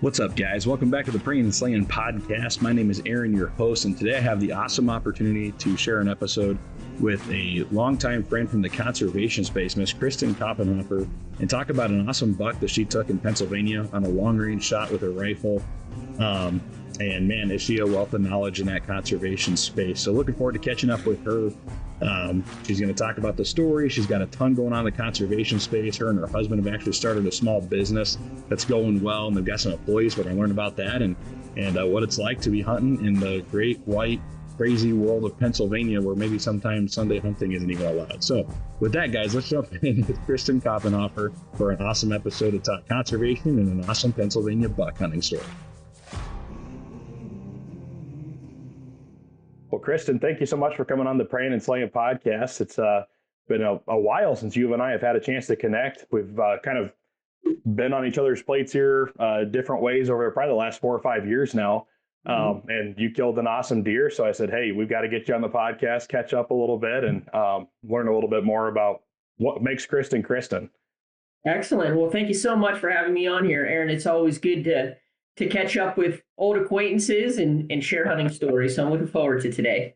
What's up, guys? Welcome back to the Prayin and Slayin Podcast. My name is Aaron, your host, and today I have the awesome opportunity to share an episode with a longtime friend from the conservation space, Miss Kristen Kopehafer, and talk about an awesome buck that she took in Pennsylvania on a long-range shot with her rifle. And man, is she a wealth of knowledge in that conservation space. So looking forward to catching up with her. She's going to talk about the story. She's got a ton going on in the conservation space. Her and her husband have actually started a small business that's going well, and they've got some employees. We're going to learn about that and what it's like to be hunting in the great white crazy world of Pennsylvania, where maybe sometimes Sunday hunting isn't even allowed. So with that, guys, let's jump in with Kristen Kopehafer for an awesome episode to talk conservation and an awesome Pennsylvania buck hunting story. Well, Kristen, thank you so much for coming on the Prayin and Slayin Podcast. It's been a while since you and I have had a chance to connect. We've kind of been on each other's plates here different ways over probably the last 4 or 5 years now. And you killed an awesome deer. So I said, hey, we've got to get you on the podcast, catch up a little bit, and learn a little bit more about what makes Kristen Kristen. Excellent. Well, thank you so much for having me on here, Aaron. It's always good to catch up with old acquaintances and share hunting stories. So I'm looking forward to today.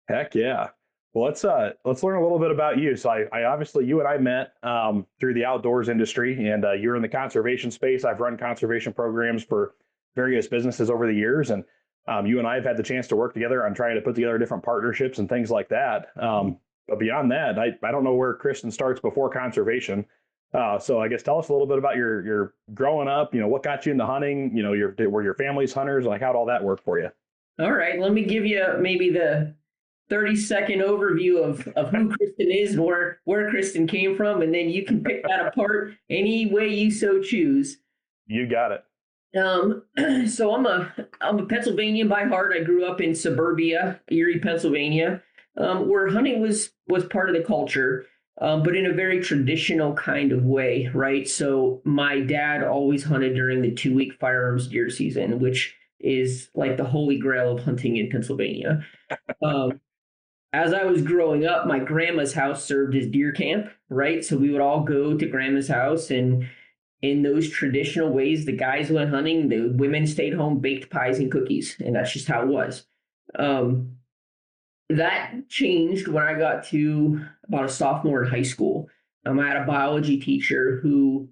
Heck yeah. Well, let's learn a little bit about you. So I obviously, you and I met through the outdoors industry, and you're in the conservation space. I've run conservation programs for various businesses over the years, and you and I have had the chance to work together on trying to put together different partnerships and things like that. But beyond that, I don't know where Kristen starts before conservation. So I guess tell us a little bit about your growing up, what got you into hunting, were your family's hunters, like how'd all that work for you? All right. Let me give you maybe the 30-second overview of who Kristen is and where Kristen came from, and then you can pick that apart any way you so choose. You got it. So I'm a Pennsylvanian by heart. I grew up in suburbia, Erie, Pennsylvania, where hunting was part of the culture. But in a very traditional kind of way, right? So my dad always hunted during the 2-week firearms deer season, which is like the holy grail of hunting in Pennsylvania. As I was growing up, my grandma's house served as deer camp, right? So we would all go to grandma's house, and in those traditional ways, the guys went hunting, the women stayed home, baked pies and cookies, and that's just how it was. That changed when I got to about a sophomore in high school. I had a biology teacher who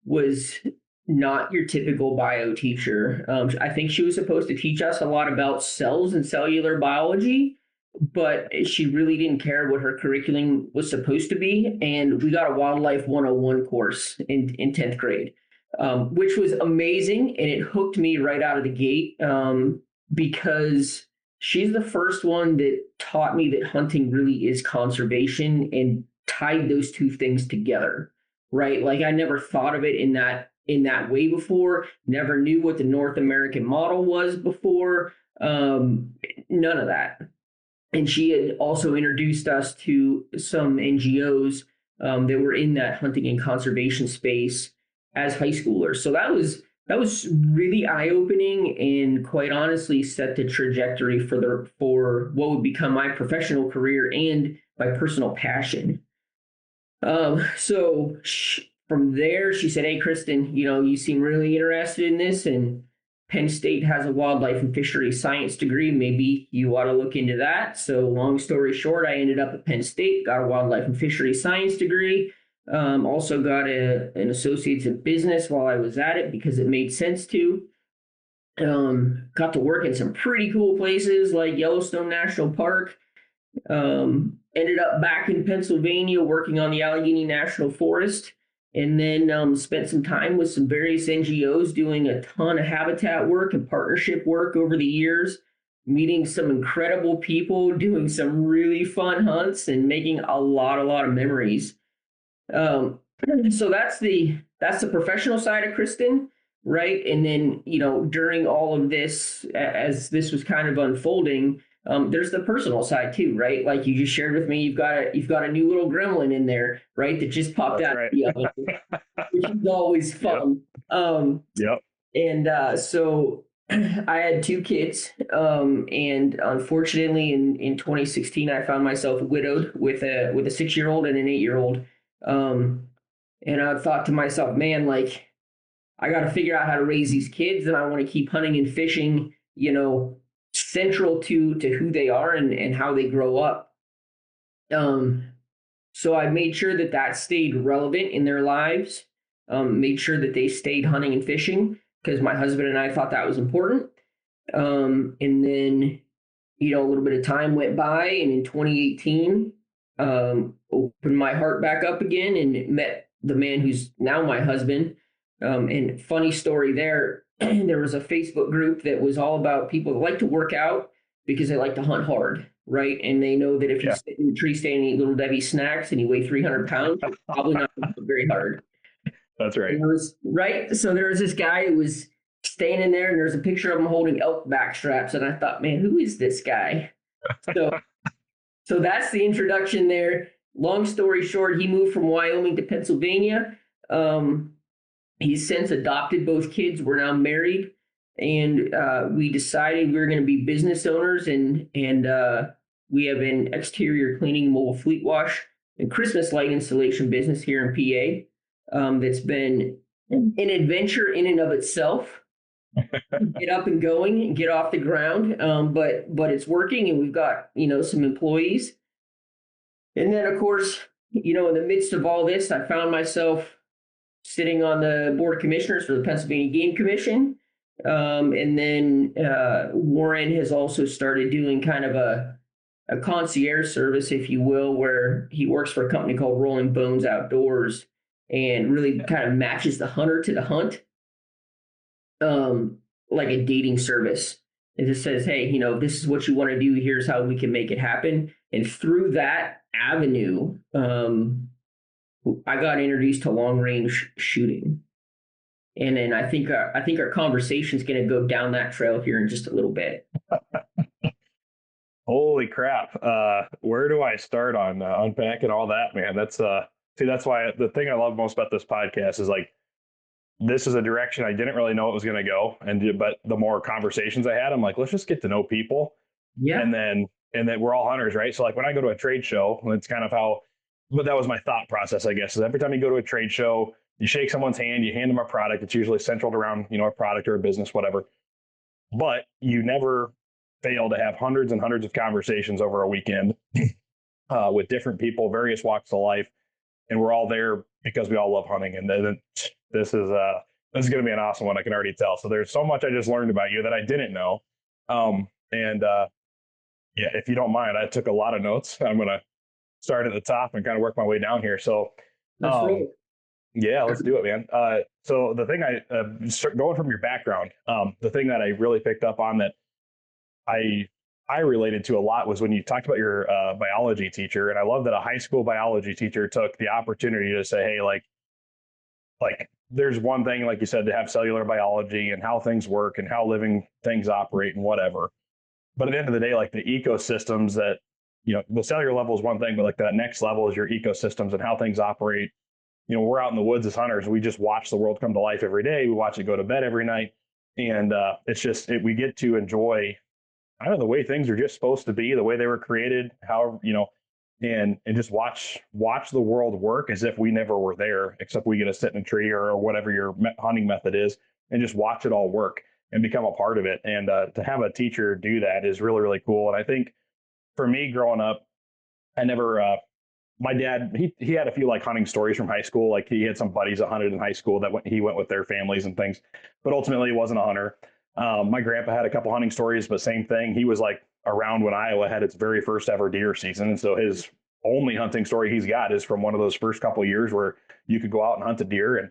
was not your typical bio teacher. I think she was supposed to teach us a lot about cells and cellular biology, but she really didn't care what her curriculum was supposed to be. And we got a Wildlife 101 course in 10th grade, which was amazing. And it hooked me right out of the gate because she's the first one that taught me that hunting really is conservation and tied those two things together, right? Like I never thought of it in that way before, never knew what the North American model was before, none of that. And she had also introduced us to some NGOs that were in that hunting and conservation space as high schoolers. So that was really eye-opening and quite honestly set the trajectory for what would become my professional career and my personal passion. So from there, she said, hey, Kristen, you seem really interested in this, and Penn State has a wildlife and fisheries science degree. Maybe you ought to look into that. So long story short, I ended up at Penn State, got a wildlife and fisheries science degree. Also got an associate's in business while I was at it because it made sense to. Got to work in some pretty cool places like Yellowstone National Park. Ended up back in Pennsylvania working on the Allegheny National Forest, and then spent some time with some various NGOs doing a ton of habitat work and partnership work over the years, meeting some incredible people, doing some really fun hunts, and making a lot of memories. So that's the professional side of Kristen, right? And then, during all of this, as this was kind of unfolding, there's the personal side too, right? Like you just shared with me, you've got a new little gremlin in there, right? That just popped out, right. Which is always fun. Yep. And so I had 2 kids, and unfortunately, in 2016, I found myself widowed with a 6-year-old and an 8-year-old. And I thought to myself, man, like I got to figure out how to raise these kids, and I want to keep hunting and fishing, central to who they are and how they grow up. So I made sure that stayed relevant in their lives. Made sure that they stayed hunting and fishing because my husband and I thought that was important. And then, a little bit of time went by, and in 2018, opened my heart back up again and met the man who's now my husband. And funny story there, there was a Facebook group that was all about people that like to work out because they like to hunt hard, right? And they know that if you sit in a tree stand and eat Little Debbie snacks and you weigh 300 pounds, you're probably not going to hunt very hard. That's right. Right. So there was this guy who was standing there, and there's a picture of him holding elk back straps. And I thought, man, who is this guy? So that's the introduction there. Long story short, he moved from Wyoming to Pennsylvania. He's since adopted both kids. We're now married, and we decided we were going to be business owners, and we have an exterior cleaning, mobile fleet wash, and Christmas light installation business here in PA. That's been an adventure in and of itself. Get up and going and get off the ground, but it's working, and we've got some employees. And then, of course, in the midst of all this, I found myself sitting on the board of commissioners for the Pennsylvania Game Commission. And then Warren has also started doing kind of a concierge service, if you will, where he works for a company called Rolling Bones Outdoors and really kind of matches the hunter to the hunt, like a dating service. It just says, hey, this is what you want to do. Here's how we can make it happen. And through that avenue, I got introduced to long range shooting. And then I think our conversation is going to go down that trail here in just a little bit. Holy crap. Where do I start on unpacking all that, man? That's why the thing I love most about this podcast is like, this is a direction I didn't really know it was going to go. But the more conversations I had, I'm like, let's just get to know people. Yeah. And then we're all hunters, right? So like when I go to a trade show, it's kind of but that was my thought process, I guess, is every time you go to a trade show, you shake someone's hand, you hand them a product. It's usually centered around, a product or a business, whatever. But you never fail to have hundreds and hundreds of conversations over a weekend with different people, various walks of life. And we're all there because we all love hunting. And then this is going to be an awesome one. I can already tell. So there's so much I just learned about you that I didn't know. Yeah, if you don't mind, I took a lot of notes. I'm going to start at the top and kind of work my way down here. So, yeah, let's do it, man. So the thing going from your background, the thing that I really picked up on that I related to a lot was when you talked about your biology teacher. And I love that a high school biology teacher took the opportunity to say, hey, like there's one thing, like you said, to have cellular biology and how things work and how living things operate and whatever. But at the end of the day, like the ecosystems that, the cellular level is one thing, but like that next level is your ecosystems and how things operate. We're out in the woods as hunters. We just watch the world come to life every day. We watch it go to bed every night. And it's just, we get to enjoy, I don't know, the way things are just supposed to be, the way they were created, how, and just watch the world work as if we never were there, except we get to sit in a tree or whatever your hunting method is and just watch it all work and become a part of it. And to have a teacher do that is really, really cool. And I think for me growing up, I never, my dad, he had a few like hunting stories from high school. Like he had some buddies that hunted in high school that he went with their families and things, but ultimately he wasn't a hunter. My grandpa had a couple hunting stories, but same thing. He was like around when Iowa had its very first ever deer season. And so his only hunting story he's got is from one of those first couple of years where you could go out and hunt a deer. And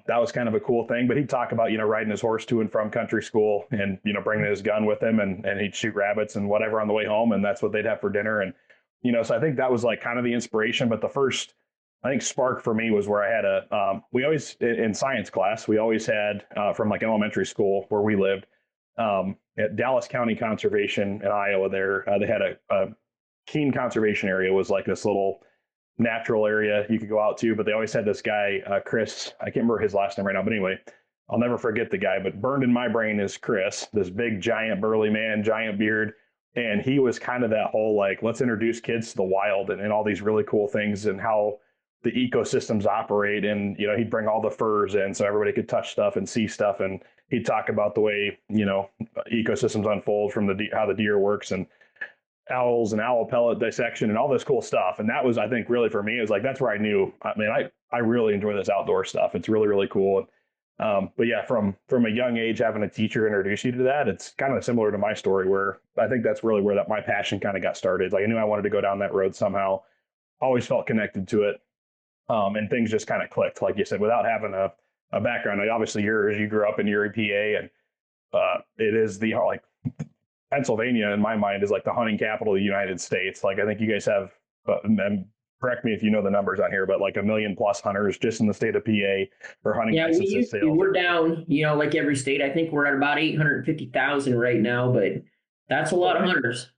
that was kind of a cool thing. But he'd talk about, riding his horse to and from country school and, bringing his gun with him and he'd shoot rabbits and whatever on the way home. And that's what they'd have for dinner. And, so I think that was like kind of the inspiration. But the first, I think, spark for me was where I had we always, in science class, we always had from like elementary school where we lived at Dallas County Conservation in Iowa there, they had a Keene Conservation Area was like this little natural area you could go out to, but they always had this guy, Chris, I can't remember his last name right now, but anyway, I'll never forget the guy, but burned in my brain is Chris, this big, giant, burly man, giant beard. And he was kind of that whole, like, let's introduce kids to the wild and all these really cool things and how the ecosystems operate. And, he'd bring all the furs in so everybody could touch stuff and see stuff. And he'd talk about the way, ecosystems unfold from how the deer works and owls and owl pellet dissection and all this cool stuff. And that was, I think, really for me, it was like, that's where I knew, I really enjoy this outdoor stuff. It's really, really cool. But yeah, from a young age, having a teacher introduce you to that, it's kind of similar to my story, where I think that's really where my passion kind of got started. Like, I knew I wanted to go down that road somehow, always felt connected to it. And things just kind of clicked, like you said, without having a background. Like, obviously you grew up in Erie, PA, and it is like Pennsylvania, in my mind, is like the hunting capital of the United States. Like, I think you guys have, and correct me if you know the numbers on here, but like 1 million+ hunters just in the state of PA for hunting licenses. We're down, like every state. I think we're at about 850,000 right now, but that's a lot of hunters.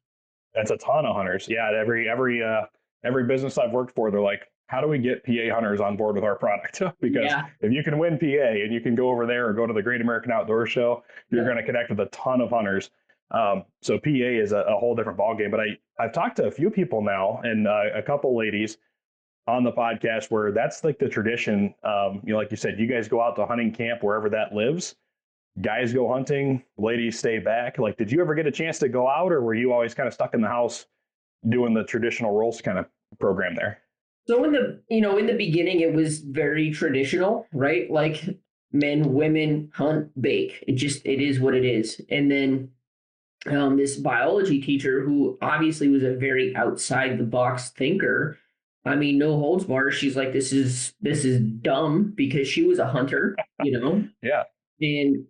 That's a ton of hunters. Yeah, every business I've worked for, they're like, how do we get PA hunters on board with our product? Because if you can win PA and you can go over there or go to the Great American Outdoor Show, you're going to connect with a ton of hunters. So PA is a whole different ballgame. But I've talked to a few people now, and a couple ladies on the podcast where that's like the tradition. Like you said, you guys go out to hunting camp wherever that lives. Guys go hunting, ladies stay back. Like, did you ever get a chance to go out, or were you always kind of stuck in the house doing the traditional roles kind of program there? So in the beginning, it was very traditional, right? Like, men, women, hunt, bake. It is what it is. And then this biology teacher, who obviously was a very outside the box thinker, I mean, no holds barred. She's like, this is dumb, because she was a hunter, Yeah. And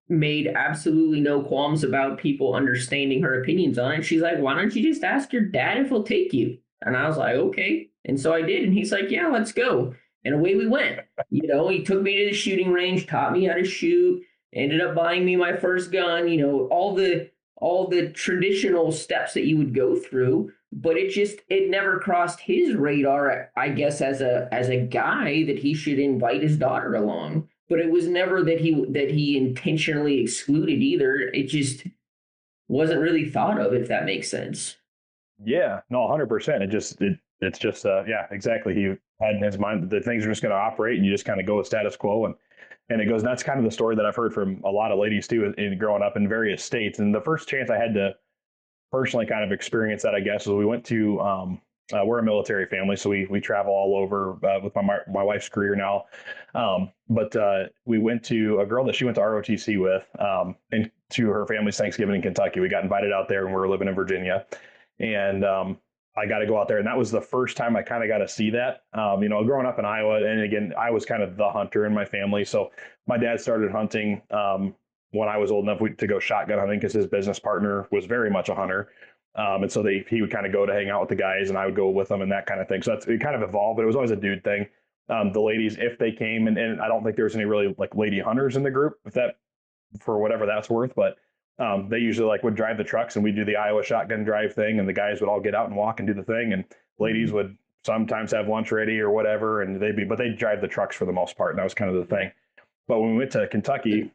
made absolutely no qualms about people understanding her opinions on it. She's like, why don't you just ask your dad if he'll take you? And I was like, okay. And so I did. And he's like, yeah, let's go. And away we went. He took me to the shooting range, taught me how to shoot, ended up buying me my first gun, all the traditional steps that you would go through. But it never crossed his radar, I guess, as a guy, that he should invite his daughter along. But it was never that he intentionally excluded either. It just wasn't really thought of, if that makes sense. Yeah, no, 100%. It's just, yeah, exactly. He had in his mind that things are just going to operate, and you just kind of go with status quo, and it goes. And that's kind of the story that I've heard from a lot of ladies too, in growing up in various states. And the first chance I had to personally kind of experience that, I guess, was we went to, we're a military family, so we travel all over with my wife's career now. But we went to a girl that she went to ROTC with, and to her family's Thanksgiving in Kentucky. We got invited out there, and we were living in Virginia. And I got to go out there. And that was the first time I kind of got to see that. Growing up in Iowa, and again, I was kind of the hunter in my family. So my dad started hunting when I was old enough to go shotgun hunting, because his business partner was very much a hunter. And so he would kind of go to hang out with the guys, and I would go with them and that kind of thing. So it kind of evolved, but it was always a dude thing. The ladies, if they came, and I don't think there was any really like lady hunters in the group, for whatever that's worth, but they usually would drive the trucks, and we'd do the Iowa shotgun drive thing, and the guys would all get out and walk and do the thing, and ladies would sometimes have lunch ready or whatever, and they'd drive the trucks for the most part, and that was kind of the thing. But when we went to Kentucky,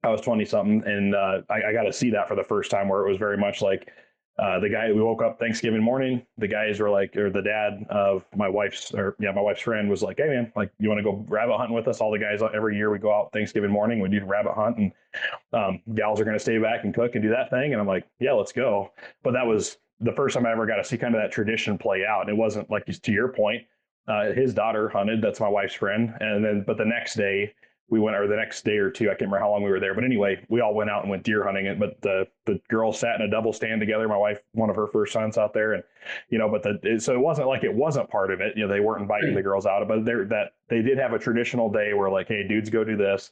I was 20 something, and I got to see that for the first time, where it was very much like the guy. We woke up Thanksgiving morning. The guys were like, or the dad of my wife's friend was like, "Hey man, like, you want to go rabbit hunting with us?" All the guys, every year we go out Thanksgiving morning, we do the rabbit hunt, and gals are going to stay back and cook and do that thing. And I'm like, "Yeah, let's go." But that was the first time I ever got to see kind of that tradition play out. And it wasn't like, to your point, his daughter hunted. That's my wife's friend, but the next day we went, or the next day or two, I can't remember how long we were there. But anyway, we all went out and went deer hunting. But the girls sat in a double stand together. My wife, one of her first sons out there, and so it wasn't like it wasn't part of it. They weren't inviting the girls out, but they did have a traditional day where, like, hey, dudes go do this,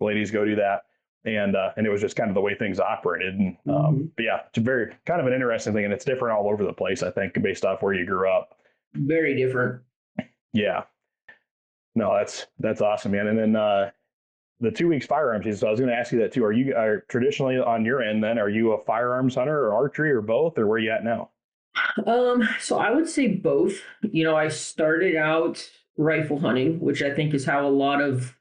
ladies go do that, and it was just kind of the way things operated. And but yeah, it's very kind of an interesting thing, and it's different all over the place, I think, based off where you grew up. Very different. Yeah. No, that's awesome, man. And then the 2 weeks firearms season. So I was going to ask you that too. Are traditionally on your end then? Are you a firearms hunter or archery or both, or where are you at now? So I would say both. I started out rifle hunting, which I think is how a lot of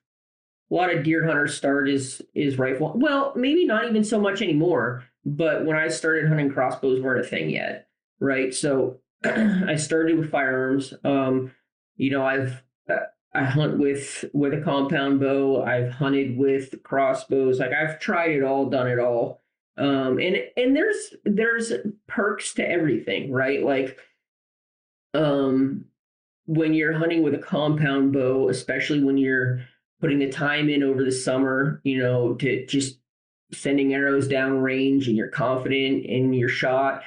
deer hunters start is rifle. Well, maybe not even so much anymore. But when I started hunting, crossbows weren't a thing yet, right? So I started with firearms. I hunt with a compound bow. I've hunted with crossbows. Like I've tried it all, done it all. And there's perks to everything, right? Like um, when you're hunting with a compound bow, especially when you're putting the time in over the summer, to just sending arrows down range and you're confident in your shot.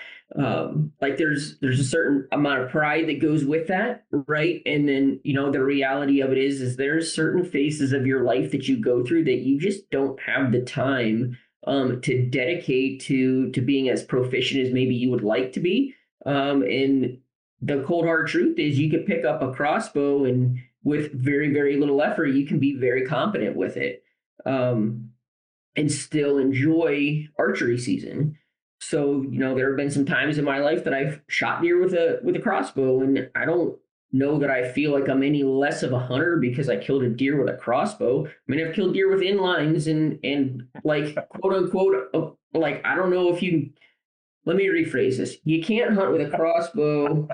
Like there's a certain amount of pride that goes with that, right? And then the reality of it is there's certain phases of your life that you go through that you just don't have the time to dedicate to being as proficient as maybe you would like to be. And the cold hard truth is you can pick up a crossbow and with very, very little effort, you can be very competent with it. And still enjoy archery season. So, there have been some times in my life that I've shot deer with a crossbow, and I don't know that I feel like I'm any less of a hunter because I killed a deer with a crossbow. I mean, I've killed deer with inlines and like quote unquote, like I don't know if you. Let me rephrase this: you can't hunt with a crossbow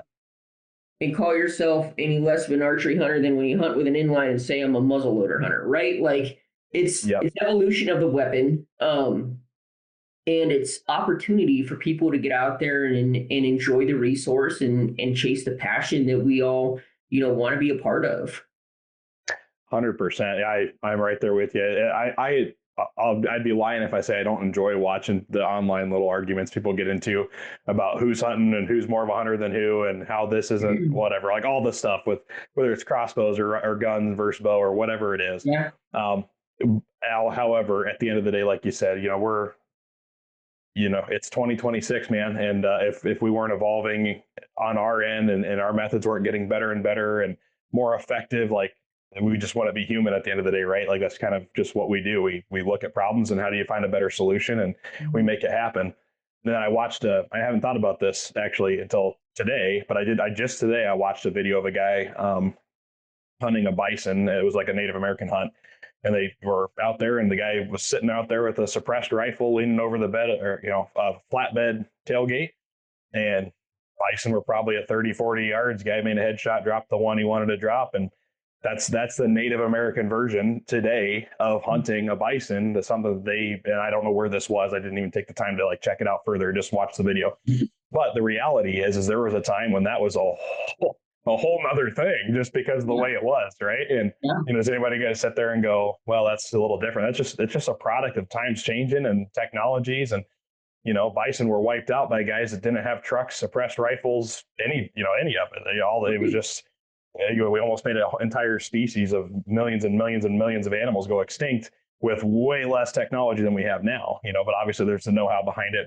and call yourself any less of an archery hunter than when you hunt with an inline and say I'm a muzzleloader hunter, right? Like it's evolution of the weapon, and it's opportunity for people to get out there and enjoy the resource and chase the passion that we all want to be a part of. 100%. I'm right there with you. I'd be lying if I say I don't enjoy watching the online little arguments people get into about who's hunting and who's more of a hunter than who and how this isn't whatever, like all this stuff with whether it's crossbows or guns versus bow or whatever it is. Yeah. However, at the end of the day, like you said, it's 2026, man. And if we weren't evolving on our end and our methods weren't getting better and better and more effective, like we just want to be human at the end of the day, right? Like that's kind of just what we do. We look at problems and how do you find a better solution and we make it happen. Then I haven't thought about this actually until today, but I watched a video of a guy hunting a bison. It was like a Native American hunt. And they were out there and the guy was sitting out there with a suppressed rifle leaning over the bed or, a flatbed tailgate. And bison were probably at 30, 40 yards. Guy made a headshot, dropped the one he wanted to drop. And that's the Native American version today of hunting a bison. That's something and I don't know where this was. I didn't even take the time to like check it out further, just watch the video. But the reality is there was a time when that was a whole nother thing just because of the way it was, right? And is anybody going to sit there and go, well, that's a little different? It's just a product of times changing and technologies. And bison were wiped out by guys that didn't have trucks, suppressed rifles, any of it. It was just we almost made an entire species of millions and millions and millions of animals go extinct with way less technology than we have now. But obviously there's the know-how behind it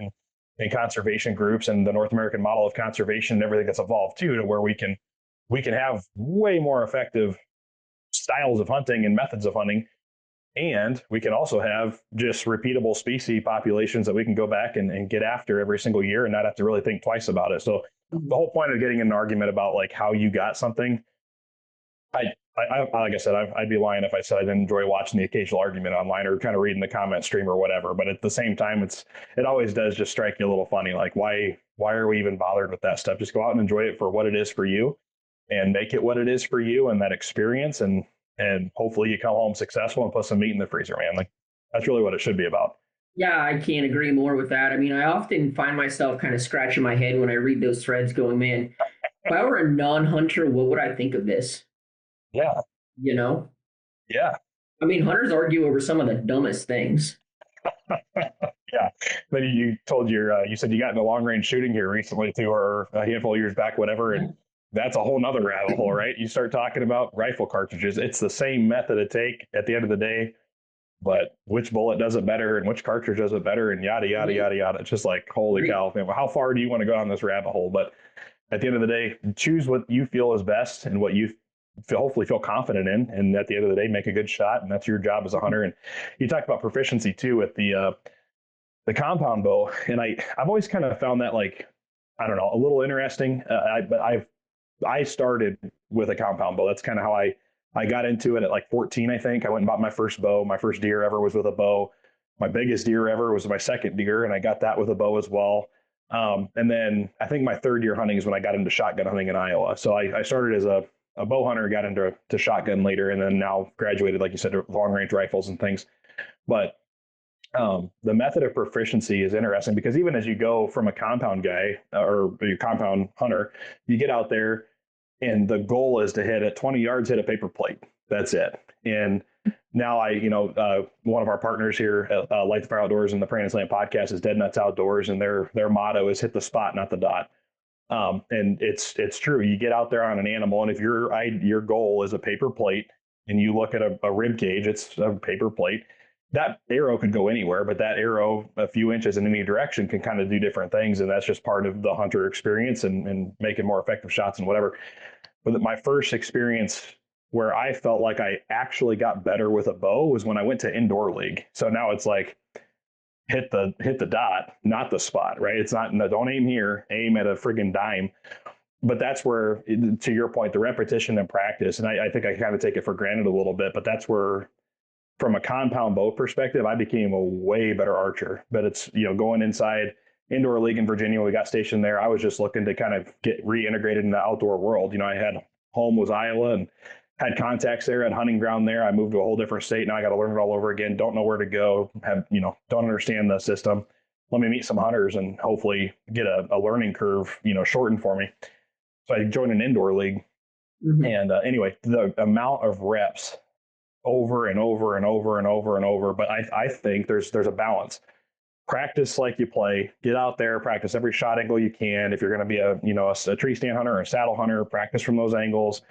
and conservation groups and the North American model of conservation and everything that's evolved too, to where we can have way more effective styles of hunting and methods of hunting. And we can also have just repeatable species populations that we can go back and get after every single year and not have to really think twice about it. So the whole point of getting in an argument about like how you got something, I like I said, I'd be lying if I said I didn't enjoy watching the occasional argument online or kind of reading the comment stream or whatever. But at the same time, it always does just strike you a little funny. Like why are we even bothered with that stuff? Just go out and enjoy it for what it is for you. And make it what it is for you and that experience. And hopefully you come home successful and put some meat in the freezer, man. Like that's really what it should be about. Yeah, I can't agree more with that. I mean, I often find myself kind of scratching my head when I read those threads going, man, if I were a non-hunter, what would I think of this? Yeah. Yeah. I mean, hunters argue over some of the dumbest things. Yeah. Then you said you got into long range shooting here recently too, or a handful of years back, whatever. And that's a whole nother rabbit hole, right? You start talking about rifle cartridges. It's the same method to take at the end of the day, but which bullet does it better and which cartridge does it better and yada, yada, yada, yada. It's just like, holy cow, man, how far do you want to go on this rabbit hole? But at the end of the day, choose what you feel is best and what you hopefully feel confident in. And at the end of the day, make a good shot. And that's your job as a hunter. And you talk about proficiency too with the compound bow. And I've always kind of found that like, I don't know, a little interesting. I started with a compound bow. That's kind of how I got into it at like 14, I think. I went and bought my first bow. My first deer ever was with a bow. My biggest deer ever was my second deer, and I got that with a bow as well. And then I think my third year hunting is when I got into shotgun hunting in Iowa. So I started as a a bow hunter, got into shotgun later, and then now graduated, like you said, to long range rifles and things. But the method of proficiency is interesting because even as you go from a compound guy or your compound hunter, you get out there and the goal is to hit at 20 yards, hit a paper plate. That's it. And now one of our partners here at Light the Fire Outdoors and the Prayin and Slayin Podcast is Dead Nuts Outdoors, and their motto is hit the spot, not the dot. And it's true. You get out there on an animal, and if your goal is a paper plate, and you look at a rib cage, it's a paper plate. That arrow could go anywhere, but that arrow a few inches in any direction can kind of do different things, and that's just part of the hunter experience and making more effective shots and whatever. But my first experience where I felt like I actually got better with a bow was when I went to indoor league. So now it's like hit the dot, not the spot, right? It's not, no, don't aim here, aim at a friggin' dime. But that's where, to your point, the repetition and practice, and I think I kind of take it for granted a little bit, but that's where, from a compound bow perspective, I became a way better archer. But it's, going inside indoor league in Virginia, we got stationed there. I was just looking to kind of get reintegrated in the outdoor world. I had home was Iowa and had contacts there, had hunting ground there. I moved to a whole different state. Now I got to learn it all over again. Don't know where to go. Don't understand the system. Let me meet some hunters and hopefully get a learning curve, shortened for me. So I joined an indoor league. Mm-hmm. And anyway, the amount of reps over and over and over and over and over. But I think there's a balance. Practice like you play. Get out there, practice every shot angle you can. If you're going to be a tree stand hunter or a saddle hunter, practice from those angles.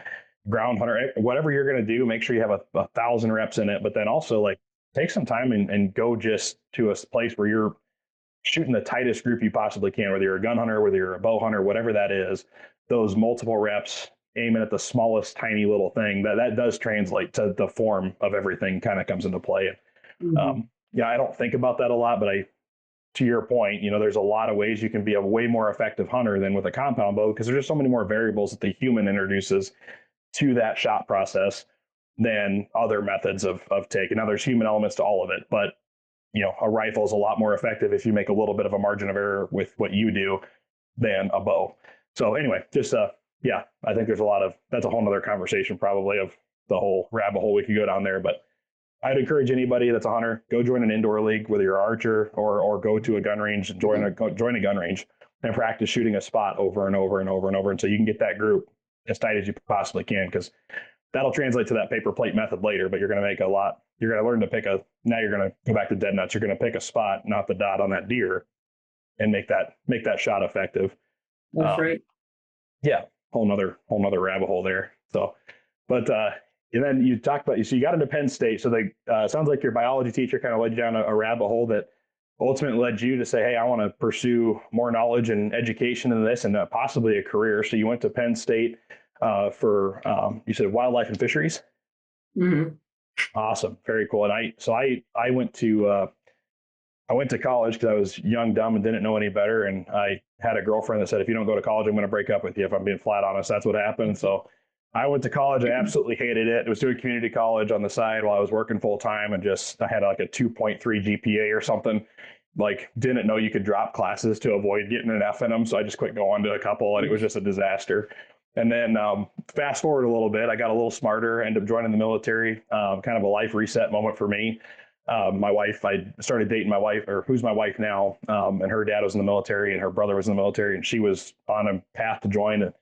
Ground hunter, whatever you're going to do, make sure you have a 1,000 reps in it. But then also like take some time and go just to a place where you're shooting the tightest group you possibly can, whether you're a gun hunter, whether you're a bow hunter, whatever that is. Those multiple reps, aiming at the smallest tiny little thing, that does translate to the form of everything kind of comes into play. Mm-hmm. I don't think about that a lot, but to your point, there's a lot of ways you can be a way more effective hunter than with a compound bow, because there's just so many more variables that the human introduces to that shot process than other methods of taking. Now there's human elements to all of it, but a rifle is a lot more effective if you make a little bit of a margin of error with what you do than a bow. So anyway, just I think there's that's a whole nother conversation probably of the whole rabbit hole we could go down there. But I'd encourage anybody that's a hunter, go join an indoor league, whether you're an archer or go to a gun range and join a gun range and practice shooting a spot over and over and over and over until you can get that group as tight as you possibly can, because that'll translate to that paper plate method later. But you're going to make you're going to learn to now you're going to go back to dead nuts. You're going to pick a spot, not the dot on that deer, and make that shot effective. That's right. Yeah. Whole nother rabbit hole there. So, but, and then you talked about, so you got into Penn State. So sounds like your biology teacher kind of led you down a rabbit hole that ultimately led you to say, hey, I want to pursue more knowledge and education in this and possibly a career. So you went to Penn State for, you said wildlife and fisheries. Mm-hmm. Awesome. Very cool. And I went to college because I was young, dumb, and didn't know any better. And I had a girlfriend that said, if you don't go to college, I'm going to break up with you. If I'm being flat honest, that's what happened. So I went to college. I absolutely hated it. I was doing community college on the side while I was working full time, and I had like a 2.3 GPA or something. Like, didn't know you could drop classes to avoid getting an F in them. So I just quit going to a couple, and it was just a disaster. And then fast forward a little bit, I got a little smarter, ended up joining the military, kind of a life reset moment for me. My wife, I started dating my wife, or who's my wife now, and her dad was in the military and her brother was in the military, and she was on a path to join. And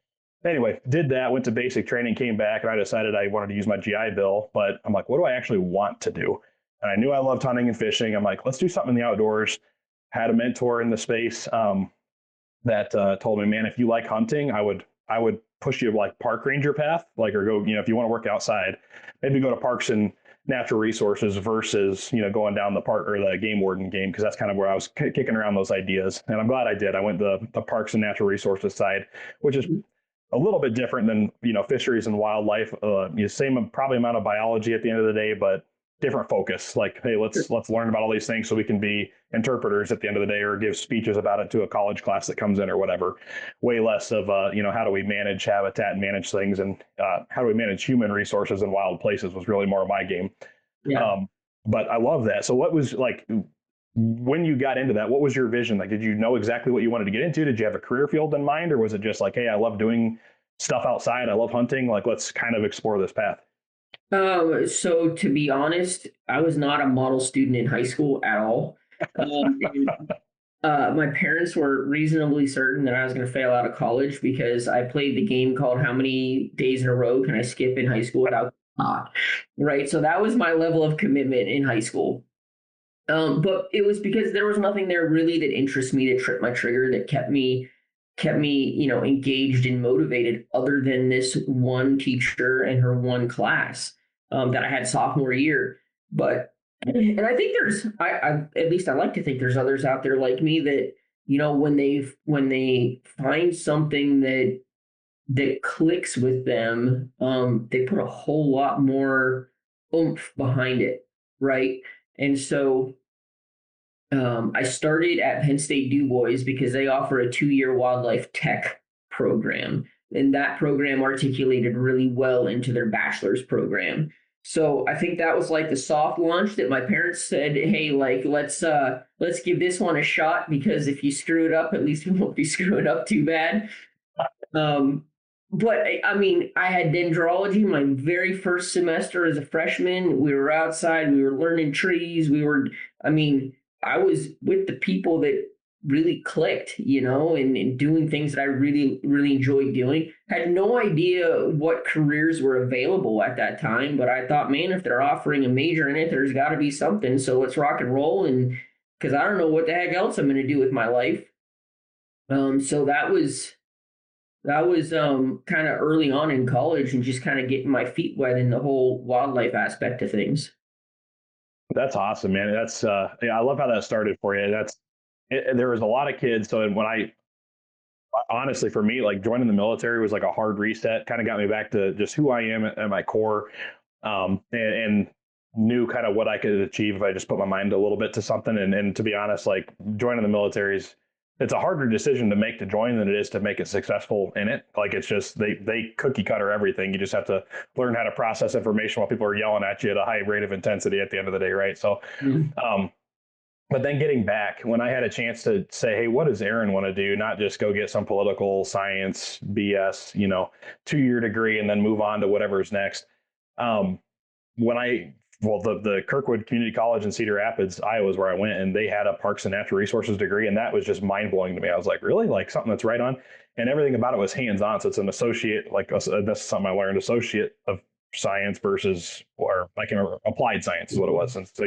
anyway, did that, went to basic training, came back, and I decided I wanted to use my GI Bill, but I'm like, what do I actually want to do? And I knew I loved hunting and fishing. I'm like, let's do something in the outdoors. Had a mentor in the space that told me, man, if you like hunting, I would push you like park ranger path, like, or go, if you want to work outside, maybe go to parks and natural resources versus, going down the park or the game warden game, because that's kind of where I was kicking around those ideas. And I'm glad I did. I went the parks and natural resources side, which is a little bit different than, fisheries and wildlife. Same probably amount of biology at the end of the day, but different focus. Like, hey, let's learn about all these things so we can be interpreters at the end of the day, or give speeches about it to a college class that comes in or whatever. Way less of, how do we manage habitat and manage things, and how do we manage human resources in wild places was really more of my game. Yeah. But I love that. So what was like, when you got into that, what was your vision? Like, did you know exactly what you wanted to get into? Did you have a career field in mind, or was it just like, hey, I love doing stuff outside. I love hunting. Like, let's kind of explore this path. So to be honest, I was not a model student in high school at all. And my parents were reasonably certain that I was going to fail out of college because I played the game called How Many Days in a Row Can I Skip in High School Without Caught? Right. So that was my level of commitment in high school. But it was because there was nothing there really that interests me, that tripped my trigger, that kept me, engaged and motivated other than this one teacher and her one class that I had sophomore year. But and I think I at least I like to think there's others out there like me that when they find something that clicks with them, they put a whole lot more oomph behind it, right? And so I started at Penn State Du Bois because they offer a 2-year wildlife tech program, and that program articulated really well into their bachelor's program. So I think that was like the soft launch that my parents said, "Hey, like let's give this one a shot because if you screw it up, at least we won't be screwing up too bad." Um, but I mean, I had dendrology my very first semester as a freshman. We were outside, we were learning trees, I mean, I was with the people that really clicked, and doing things that I really, really enjoyed doing. Had no idea what careers were available at that time, but I thought, man, if they're offering a major in it, there's got to be something. So let's rock and roll. And because I don't know what the heck else I'm going to do with my life. So that was kind of early on in college and just kind of getting my feet wet in the whole wildlife aspect of things. That's awesome, man. I love how that started for you. There was a lot of kids. So when honestly, for me, like joining the military was like a hard reset, kind of got me back to just who I am at my core, and knew kind of what I could achieve if I just put my mind a little bit to something. And to be honest, like joining the military it's a harder decision to make to join than it is to make it successful in it. Like it's just they cookie cutter everything. You just have to learn how to process information while people are yelling at you at a high rate of intensity at the end of the day, right? So, but then getting back when I had a chance to say, hey, what does Aaron want to do? Not just go get some political science BS, 2-year degree and then move on to whatever's next. The Kirkwood Community College in Cedar Rapids, Iowa is where I went, and they had a Parks and Natural Resources degree, and that was just mind blowing to me. I was like, really? Like something that's right on? And everything about it was hands on. So it's an associate, that's something I learned, associate of science versus, or I can remember, applied science is what it was. And so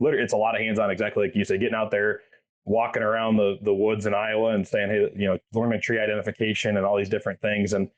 it's a lot of hands on, exactly like you say, getting out there, walking around the woods in Iowa and saying, hey, learning tree identification and all these different things. And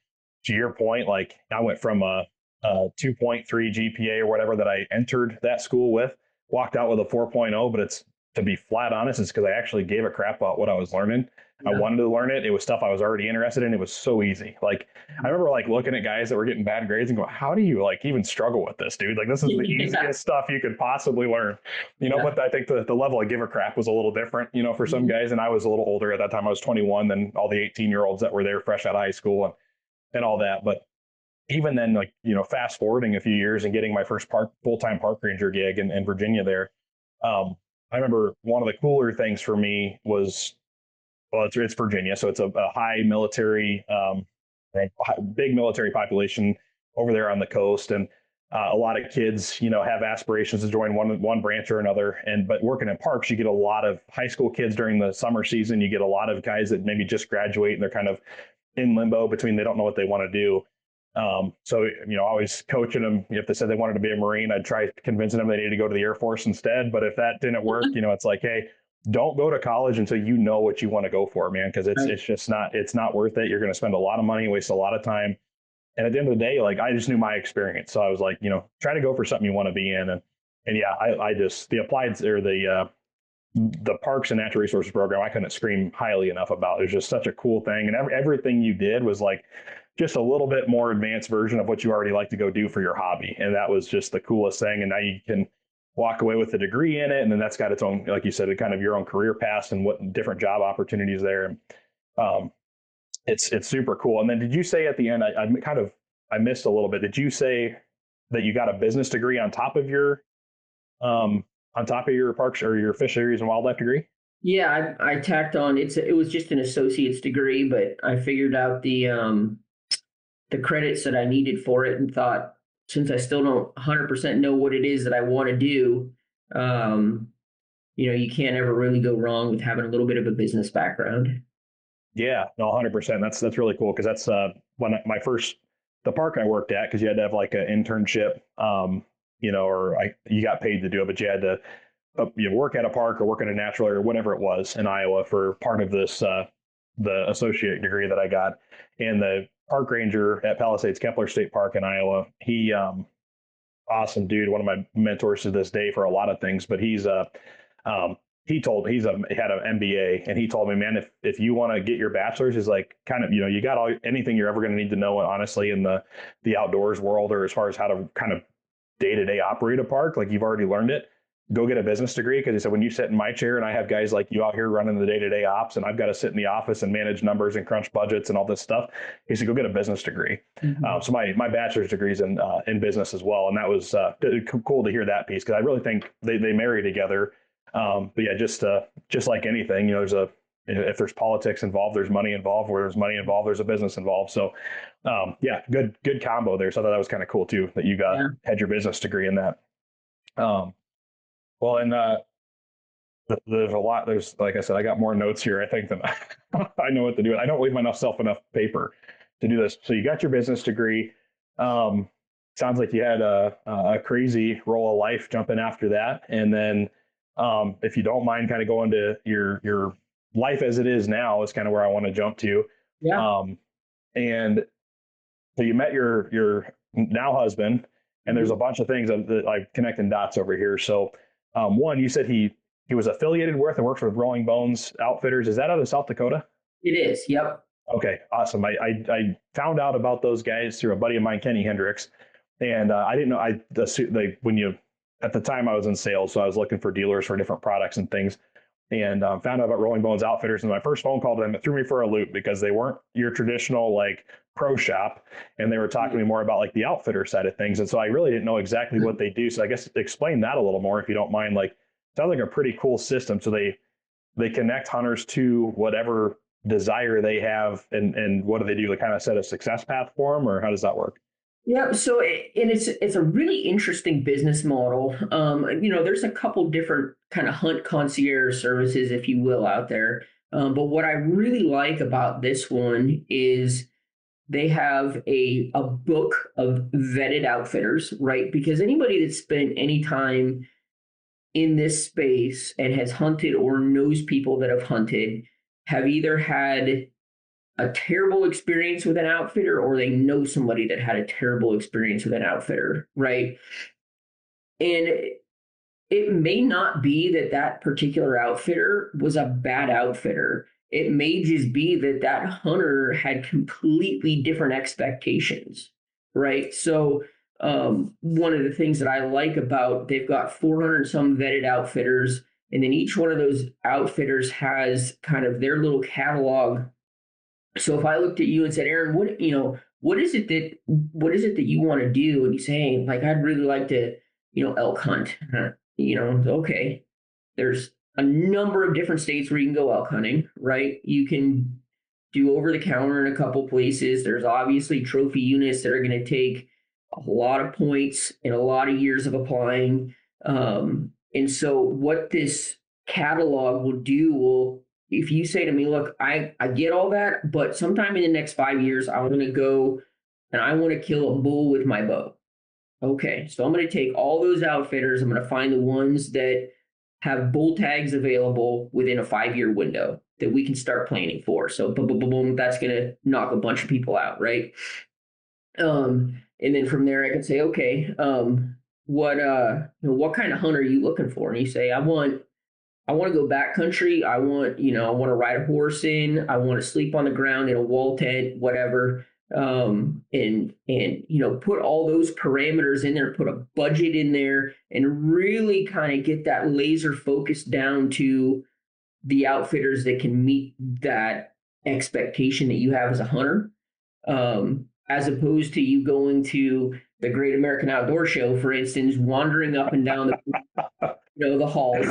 to your point, like I went from a 2.3 GPA or whatever that I entered that school with, walked out with a 4.0, but it's, to be flat honest, it's because I actually gave a crap about what I was learning. Yeah. I wanted to learn it. It was stuff I was already interested in. It was so easy. Like I remember like looking at guys that were getting bad grades and going, how do you like even struggle with this, dude? Like this is the easiest stuff you could possibly learn, but I think the level of give a crap was a little different, for some guys. And I was a little older at that time. I was 21 than all the 18-year-olds that were there fresh out of high school and all that. But even then, like, fast forwarding a few years and getting my first full-time park ranger gig in Virginia there. I remember one of the cooler things for me was, well, it's Virginia. So it's a high military, big military population over there on the coast. And a lot of kids, have aspirations to join one branch or another. But working in parks, you get a lot of high school kids during the summer season. You get a lot of guys that maybe just graduate and they're kind of in limbo between, they don't know what they want to do. So, always coaching them. If they said they wanted to be a Marine, I'd try convincing them they needed to go to the Air Force instead. But if that didn't work, it's like, hey, don't go to college until you know what you want to go for, man, because it's just not worth it. You're going to spend a lot of money, waste a lot of time. And at the end of the day, like I just knew my experience. So I was like, try to go for something you want to be in. And yeah, I just, the applied or the Parks and Natural Resources program, I couldn't scream highly enough about. It was just such a cool thing. And everything you did was like just a little bit more advanced version of what you already like to go do for your hobby. And that was just the coolest thing. And now you can walk away with a degree in it. And then that's got its own, like you said, kind of your own career path and what different job opportunities there. It's super cool. And then did you say at the end, I missed a little bit. Did you say that you got a business degree on top of your parks or your fisheries and wildlife degree? Yeah, I tacked on. It was just an associate's degree, but I figured out the credits that I needed for it, and thought, since I still don't 100% know what it is that I want to do, you can't ever really go wrong with having a little bit of a business background. Yeah, no, 100%. That's really cool because that's when my first the park I worked at, because you had to have like an internship, or you got paid to do it, but you had to work at a park or work in a natural area or whatever it was in Iowa for part of this the associate degree that I got. And the park ranger at Palisades Kepler State Park in Iowa, he awesome dude, one of my mentors to this day for a lot of things, but he had an MBA, and he told me, man, if you want to get your bachelor's, is like kind of, you got anything you're ever going to need to know, honestly, in the outdoors world, or as far as how to kind of day-to-day operate a park, like you've already learned it, go get a business degree. Because he said, when you sit in my chair and I have guys like you out here running the day-to-day ops, and I've got to sit in the office and manage numbers and crunch budgets and all this stuff, he said, go get a business degree. Mm-hmm. So my bachelor's degree is in business as well. And that was cool to hear that piece, because I really think they marry together. But yeah, just like anything, if there's politics involved, there's money involved. Where there's money involved, there's a business involved. So, yeah, good combo there. So I thought that was kind of cool too, that you had your business degree in that. Well, and there's a lot. There's, like I said, I got more notes here, I think, than I know what to do. I don't leave myself enough paper to do this. So you got your business degree. Sounds like you had a crazy roll of life jumping after that, and then. If you don't mind kind of going to your life as it is now is kind of where I want to jump to. Yeah. And so you met your now husband, and there's a bunch of things that like connecting dots over here. So one, you said he was affiliated with and works with Rolling Bones Outfitters. Is that out of South Dakota? It is. Yep. Okay, awesome. I found out about those guys through a buddy of mine, Kenny Hendricks, and I didn't know. At the time I was in sales, so I was looking for dealers for different products and things, and found out about Rolling Bones Outfitters. And my first phone call to them, it threw me for a loop, because they weren't your traditional like pro shop, and they were talking to me more about like the outfitter side of things. And so I really didn't know exactly what they do. So I guess explain that a little more, if you don't mind. Like, sounds like a pretty cool system. So they connect hunters to whatever desire they have, and what do they do to kind of set a success path for them, or how does that work? Yeah, so it's a really interesting business model. There's a couple different kind of hunt concierge services, if you will, out there. But what I really like about this one is they have a book of vetted outfitters, right? Because anybody that's spent any time in this space and has hunted or knows people that have hunted have either had a terrible experience with an outfitter, or they know somebody that had a terrible experience with an outfitter, right? And it may not be that particular outfitter was a bad outfitter. It may just be that hunter had completely different expectations, right? So one of the things that I like about, they've got 400 some vetted outfitters, and then each one of those outfitters has kind of their little catalog. So if I looked at you and said, Aaron, what is it that you want to do? And you say, hey, like, I'd really like to, elk hunt. Okay. There's a number of different states where you can go elk hunting, right? You can do over the counter in a couple places. There's obviously trophy units that are going to take a lot of points and a lot of years of applying. And so what this catalog will do if you say to me, look, I get all that, but sometime in the next 5 years, I want to go and I want to kill a bull with my bow. Okay, so I'm going to take all those outfitters. I'm going to find the ones that have bull tags available within a 5-year window that we can start planning for. So boom, boom, boom, boom, that's going to knock a bunch of people out, right? And then from there, I can say, okay, what kind of hunt are you looking for? And you say, I want to go backcountry. I want to ride a horse in. I want to sleep on the ground in a wall tent, whatever. And put all those parameters in there, put a budget in there, and really kind of get that laser focus down to the outfitters that can meet that expectation that you have as a hunter. As opposed to you going to the Great American Outdoor Show, for instance, wandering up and down the halls,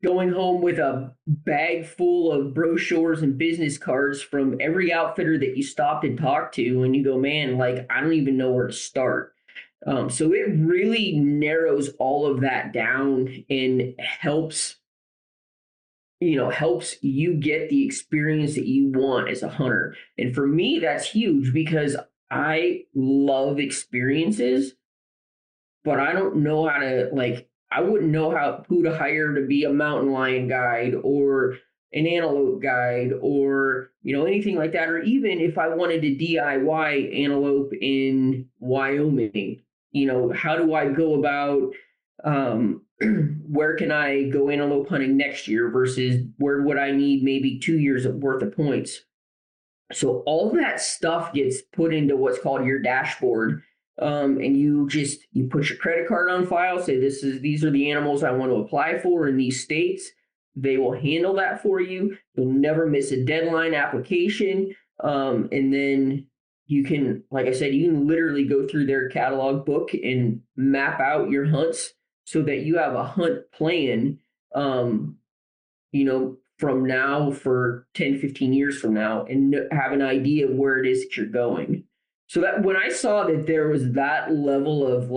going home with a bag full of brochures and business cards from every outfitter that you stopped and talked to, and you go, man, like I don't even know where to start. So it really narrows all of that down and helps you get the experience that you want as a hunter. And for me, that's huge because I love experiences, but I don't know how to I wouldn't know who to hire to be a mountain lion guide or an antelope guide or anything like that, or even if I wanted to DIY antelope in Wyoming, how do I go about where can I go antelope hunting next year versus where would I need maybe 2 years worth of points. So all that stuff gets put into what's called your dashboard. And you put your credit card on file, say these are the animals I want to apply for in these states. They will handle that for you. You'll never miss a deadline application. And then you can, like I said, you can literally go through their catalog book and map out your hunts so that you have a hunt plan, from now for 10, 15 years from now and have an idea of where it is that you're going. So that when I saw that there was that level of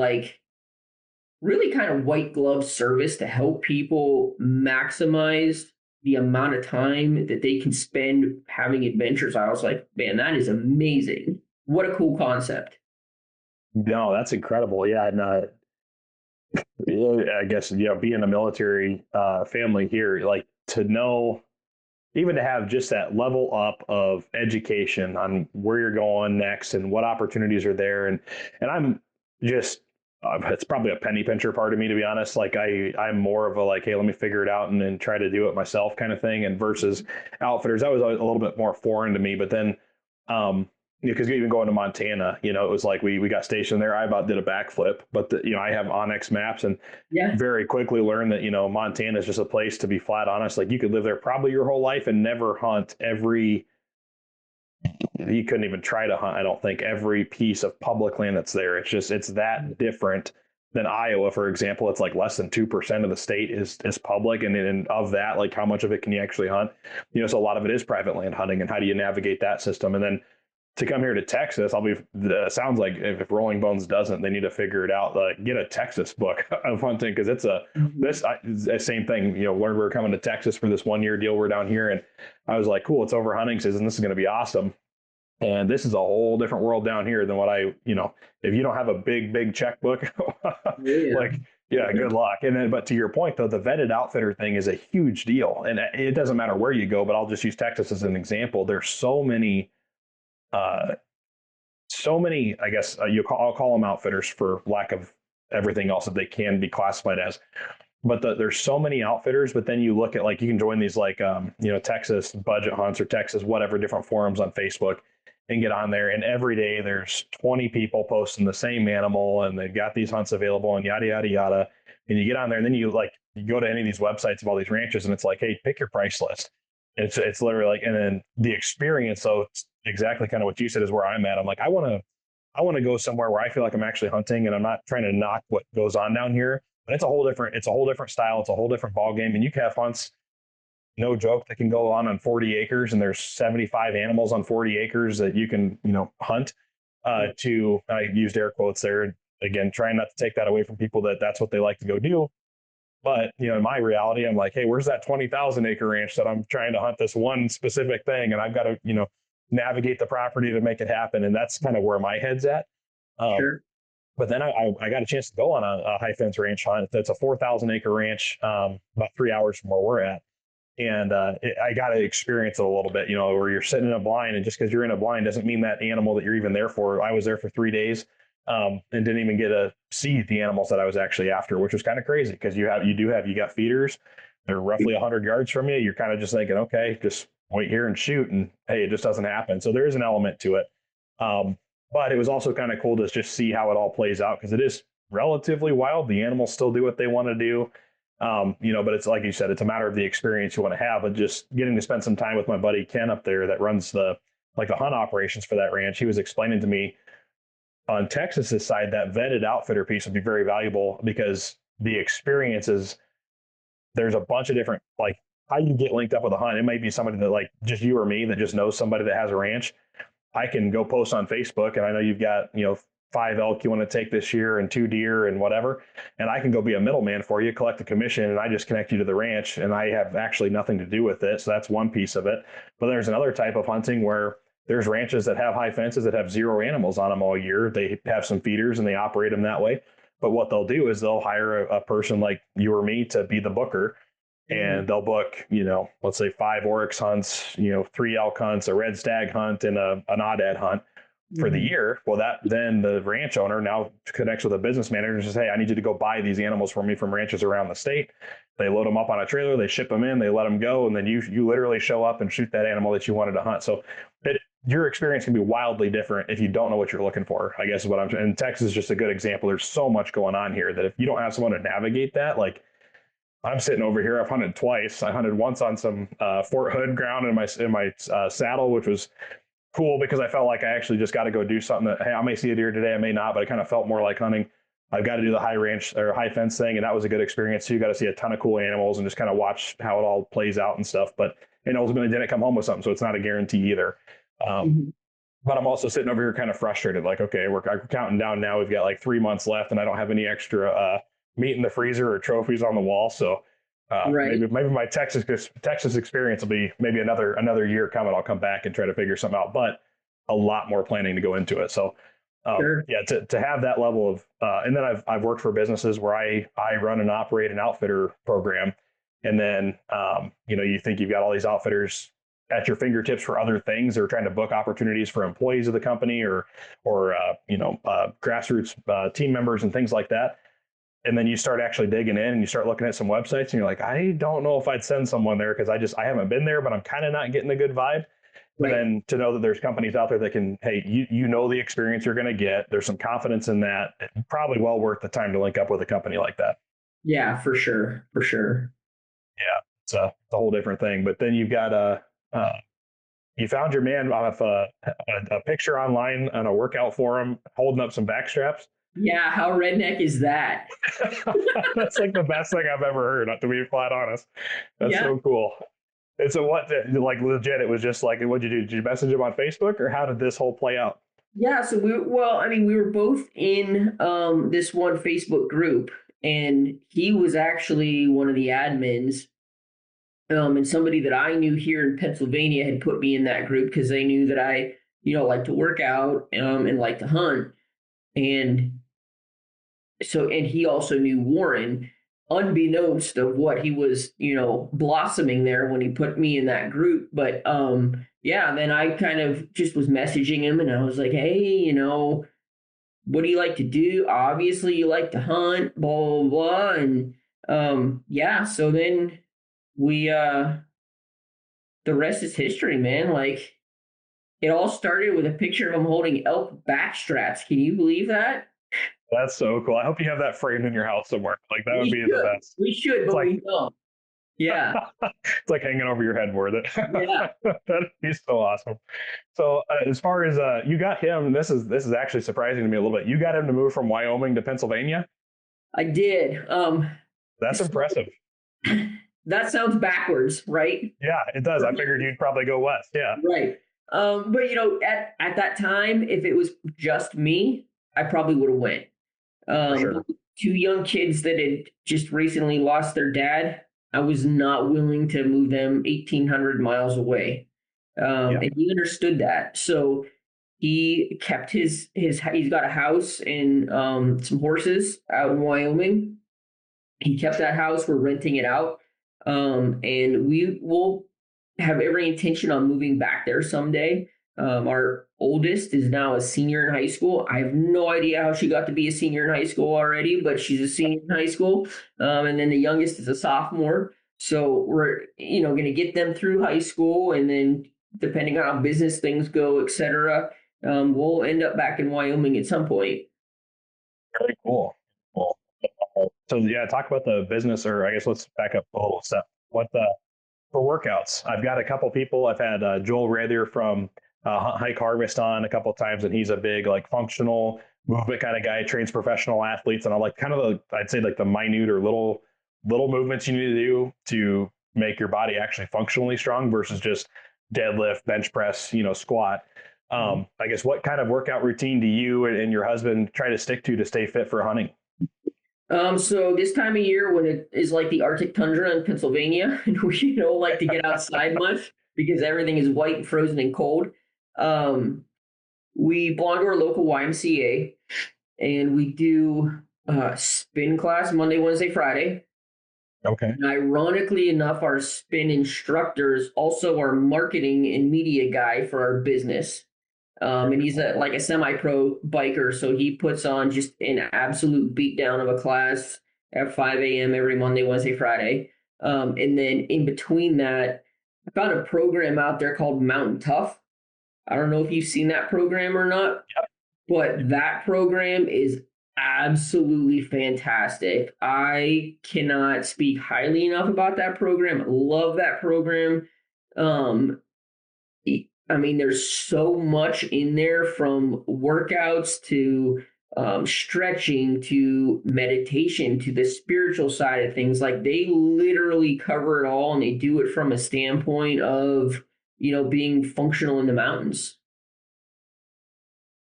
really kind of white glove service to help people maximize the amount of time that they can spend having adventures, I was like, man, that is amazing. What a cool concept. No, that's incredible. Yeah. And I guess, being a military family here, like to know, even to have just that level up of education on where you're going next and what opportunities are there. And I'm just, it's probably a penny pincher part of me, to be honest. Like I'm more of a hey, let me figure it out and then try to do it myself kind of thing. And versus outfitters, that was a little bit more foreign to me. But then, because even going to Montana, it was like we got stationed there. I about did a backflip, but I have Onyx maps and very quickly learned that, Montana is just a place, to be flat honest. Like you could live there probably your whole life and never hunt you couldn't even try to hunt, I don't think, every piece of public land that's there. It's that different than Iowa, for example. It's like less than 2% of the state is public. And of that, like how much of it can you actually hunt? So a lot of it is private land hunting, and how do you navigate that system? And then to come here to Texas, sounds like if Rolling Bones doesn't, they need to figure it out. Get a Texas book of hunting, because it's same thing. Learned we were coming to Texas for this 1 year deal. We're down here, and I was like, cool, it's over hunting season. This is going to be awesome. And this is a whole different world down here than what if you don't have a big checkbook, good luck. And then, but to your point though, the vetted outfitter thing is a huge deal, and it doesn't matter where you go. But I'll just use Texas as an example. There's so many, I guess I'll call them outfitters for lack of everything else that they can be classified as. But there's so many outfitters. But then you look at you can join these Texas budget hunts or Texas whatever different forums on Facebook and get on there. And every day there's 20 people posting the same animal, and they've got these hunts available and yada yada yada. And you get on there, and then you go to any of these websites of all these ranches, and it's like, hey, pick your price list. It's literally and then the experience. So it's exactly kind of what you said is where I'm at. I'm like, I want to go somewhere where I feel like I'm actually hunting, and I'm not trying to knock what goes on down here, but it's a whole different style. It's a whole different ball game. And you can have hunts, no joke, that can go on 40 acres, and there's 75 animals on 40 acres that you can, hunt I used air quotes there. Again, trying not to take that away from people that's what they like to go do. But, in my reality, I'm like, hey, where's that 20,000 acre ranch that I'm trying to hunt this one specific thing? And I've got to, navigate the property to make it happen. And that's kind of where my head's at. Sure. But then I got a chance to go on a high fence ranch hunt. That's a 4,000 acre ranch, about 3 hours from where we're at. And I got to experience it a little bit, where you're sitting in a blind, and just because you're in a blind doesn't mean that animal that you're even there for. I was there for 3 days. And didn't even get to see the animals that I was actually after, which was kind of crazy, because you got feeders. They're roughly 100 yards from you. You're kind of just thinking, okay, just wait here and shoot. And hey, it just doesn't happen. So there is an element to it. But it was also kind of cool to just see how it all plays out, because it is relatively wild. The animals still do what they want to do. But it's like you said, it's a matter of the experience you want to have. But just getting to spend some time with my buddy Ken up there that runs the hunt operations for that ranch, he was explaining to me, on Texas's side, that vetted outfitter piece would be very valuable, because the experience is there's a bunch of different, like, how you get linked up with a hunt. It may be somebody that, like, just you or me that just knows somebody that has a ranch. I can go post on Facebook, and I know you've got, 5 elk you want to take this year and 2 deer and whatever. And I can go be a middleman for you, collect the commission, and I just connect you to the ranch, and I have actually nothing to do with it. So that's one piece of it. But there's another type of hunting where there's ranches that have high fences that have 0 animals on them all year. They have some feeders and they operate them that way. But what they'll do is they'll hire a person like you or me to be the booker, and they'll book, let's say 5 oryx hunts, 3 elk hunts, a red stag hunt, and an oddad hunt for the year. Well, then the ranch owner now connects with a business manager and says, hey, I need you to go buy these animals for me from ranches around the state. They load them up on a trailer, they ship them in, they let them go, and then you literally show up and shoot that animal that you wanted to hunt. So your experience can be wildly different if you don't know what you're looking for, I guess is what and Texas is just a good example. There's so much going on here that if you don't have someone to navigate that, like, I'm sitting over here. I've hunted twice. I hunted once on some Fort Hood ground in my saddle, which was cool because I felt like I actually just got to go do something that, hey, I may see a deer today, I may not, but it kind of felt more like hunting. I've got to do the high ranch or high fence thing, and that was a good experience. So you got to see a ton of cool animals and just kind of watch how it all plays out and stuff. But ultimately didn't come home with something, so it's not a guarantee either. But I'm also sitting over here kind of frustrated, like, okay, we're counting down now. We've got like 3 months left, and I don't have any extra meat in the freezer or trophies on the wall. So maybe my Texas experience will be maybe another year coming. I'll come back and try to figure something out, but a lot more planning to go into it. So yeah, to have that level of, and then I've worked for businesses where I run and operate an outfitter program. And then, you think you've got all these outfitters at your fingertips for other things. They're trying to book opportunities for employees of the company or grassroots team members and things like that. And then you start actually digging in and you start looking at some websites and you're like, I don't know if I'd send someone there because I haven't been there, but I'm kind of not getting a good vibe. But then to know that there's companies out there that can, hey, you know the experience you're going to get. There's some confidence in that. Probably well worth the time to link up with a company like that. Yeah, for sure. For sure. Yeah, it's a whole different thing. But then you've got you found your man off a picture online on a workout forum holding up some back straps. Yeah, how redneck is that? That's like the best thing I've ever heard, to be flat honest. That's so cool. And so what, like legit, it was just like, what'd you do? Did you message him on Facebook, or how did this whole play out? Yeah, so we were both in this one Facebook group, and he was actually one of the admins. And somebody that I knew here in Pennsylvania had put me in that group because they knew that I, like to work out and like to hunt. And he also knew Warren, unbeknownst of what he was, blossoming there when he put me in that group. But then I kind of just was messaging him and I was like, hey, what do you like to do? Obviously you like to hunt, blah, blah, blah. And so then we the rest is history, man. Like, it all started with a picture of him holding elk back straps. Can you believe that? That's so cool. I hope you have that framed in your house somewhere. Like, that would be the best. We should, but we don't. Yeah. It's like hanging over your head more. Yeah. That'd be so awesome. So as far as you got him, this is actually surprising to me a little bit. You got him to move from Wyoming to Pennsylvania? I did. That's impressive. That sounds backwards, right? Yeah, it does. I figured you'd probably go west. Yeah. Right. But at that time, if it was just me, I probably would have went. Sure. 2 young kids that had just recently lost their dad, I was not willing to move them 1,800 miles away. And he understood that. So he kept he's got a house and some horses out in Wyoming. He kept that house. We're renting it out. And we will have every intention on moving back there someday. Our oldest is now a senior in high school. I have no idea how she got to be a senior in high school already, but she's a senior in high school. And then the youngest is a sophomore. So we're, going to get them through high school. And then depending on how business things go, et cetera, we'll end up back in Wyoming at some point. Very cool. Well, so yeah, talk about the business, or I guess let's back up a little step. For workouts, I've got a couple people. I've had Joel Rather from Hike Harvest on a couple of times, and he's a big functional movement kind of guy, trains professional athletes, and I like kind of I'd say like the minute or little little movements you need to do to make your body actually functionally strong versus just deadlift, bench press, squat. I guess what kind of workout routine do you and your husband try to stick to stay fit for hunting? So this time of year when it is like the Arctic tundra in Pennsylvania and we don't like to get outside much because everything is white and frozen and cold, we belong to our local YMCA and we do spin class Monday, Wednesday, Friday. Okay. And ironically enough, our spin instructor is also our marketing and media guy for our business. And he's like a semi-pro biker, so he puts on just an absolute beatdown of a class at 5 a.m. every Monday, Wednesday, Friday. And then in between that, I found a program out there called Mountain Tough. I don't know if you've seen that program or not, but that program is absolutely fantastic. I cannot speak highly enough about that program. Love that program. I mean, there's so much in there from workouts to stretching to meditation to the spiritual side of things. Like they literally cover it all and they do it from a standpoint of, being functional in the mountains.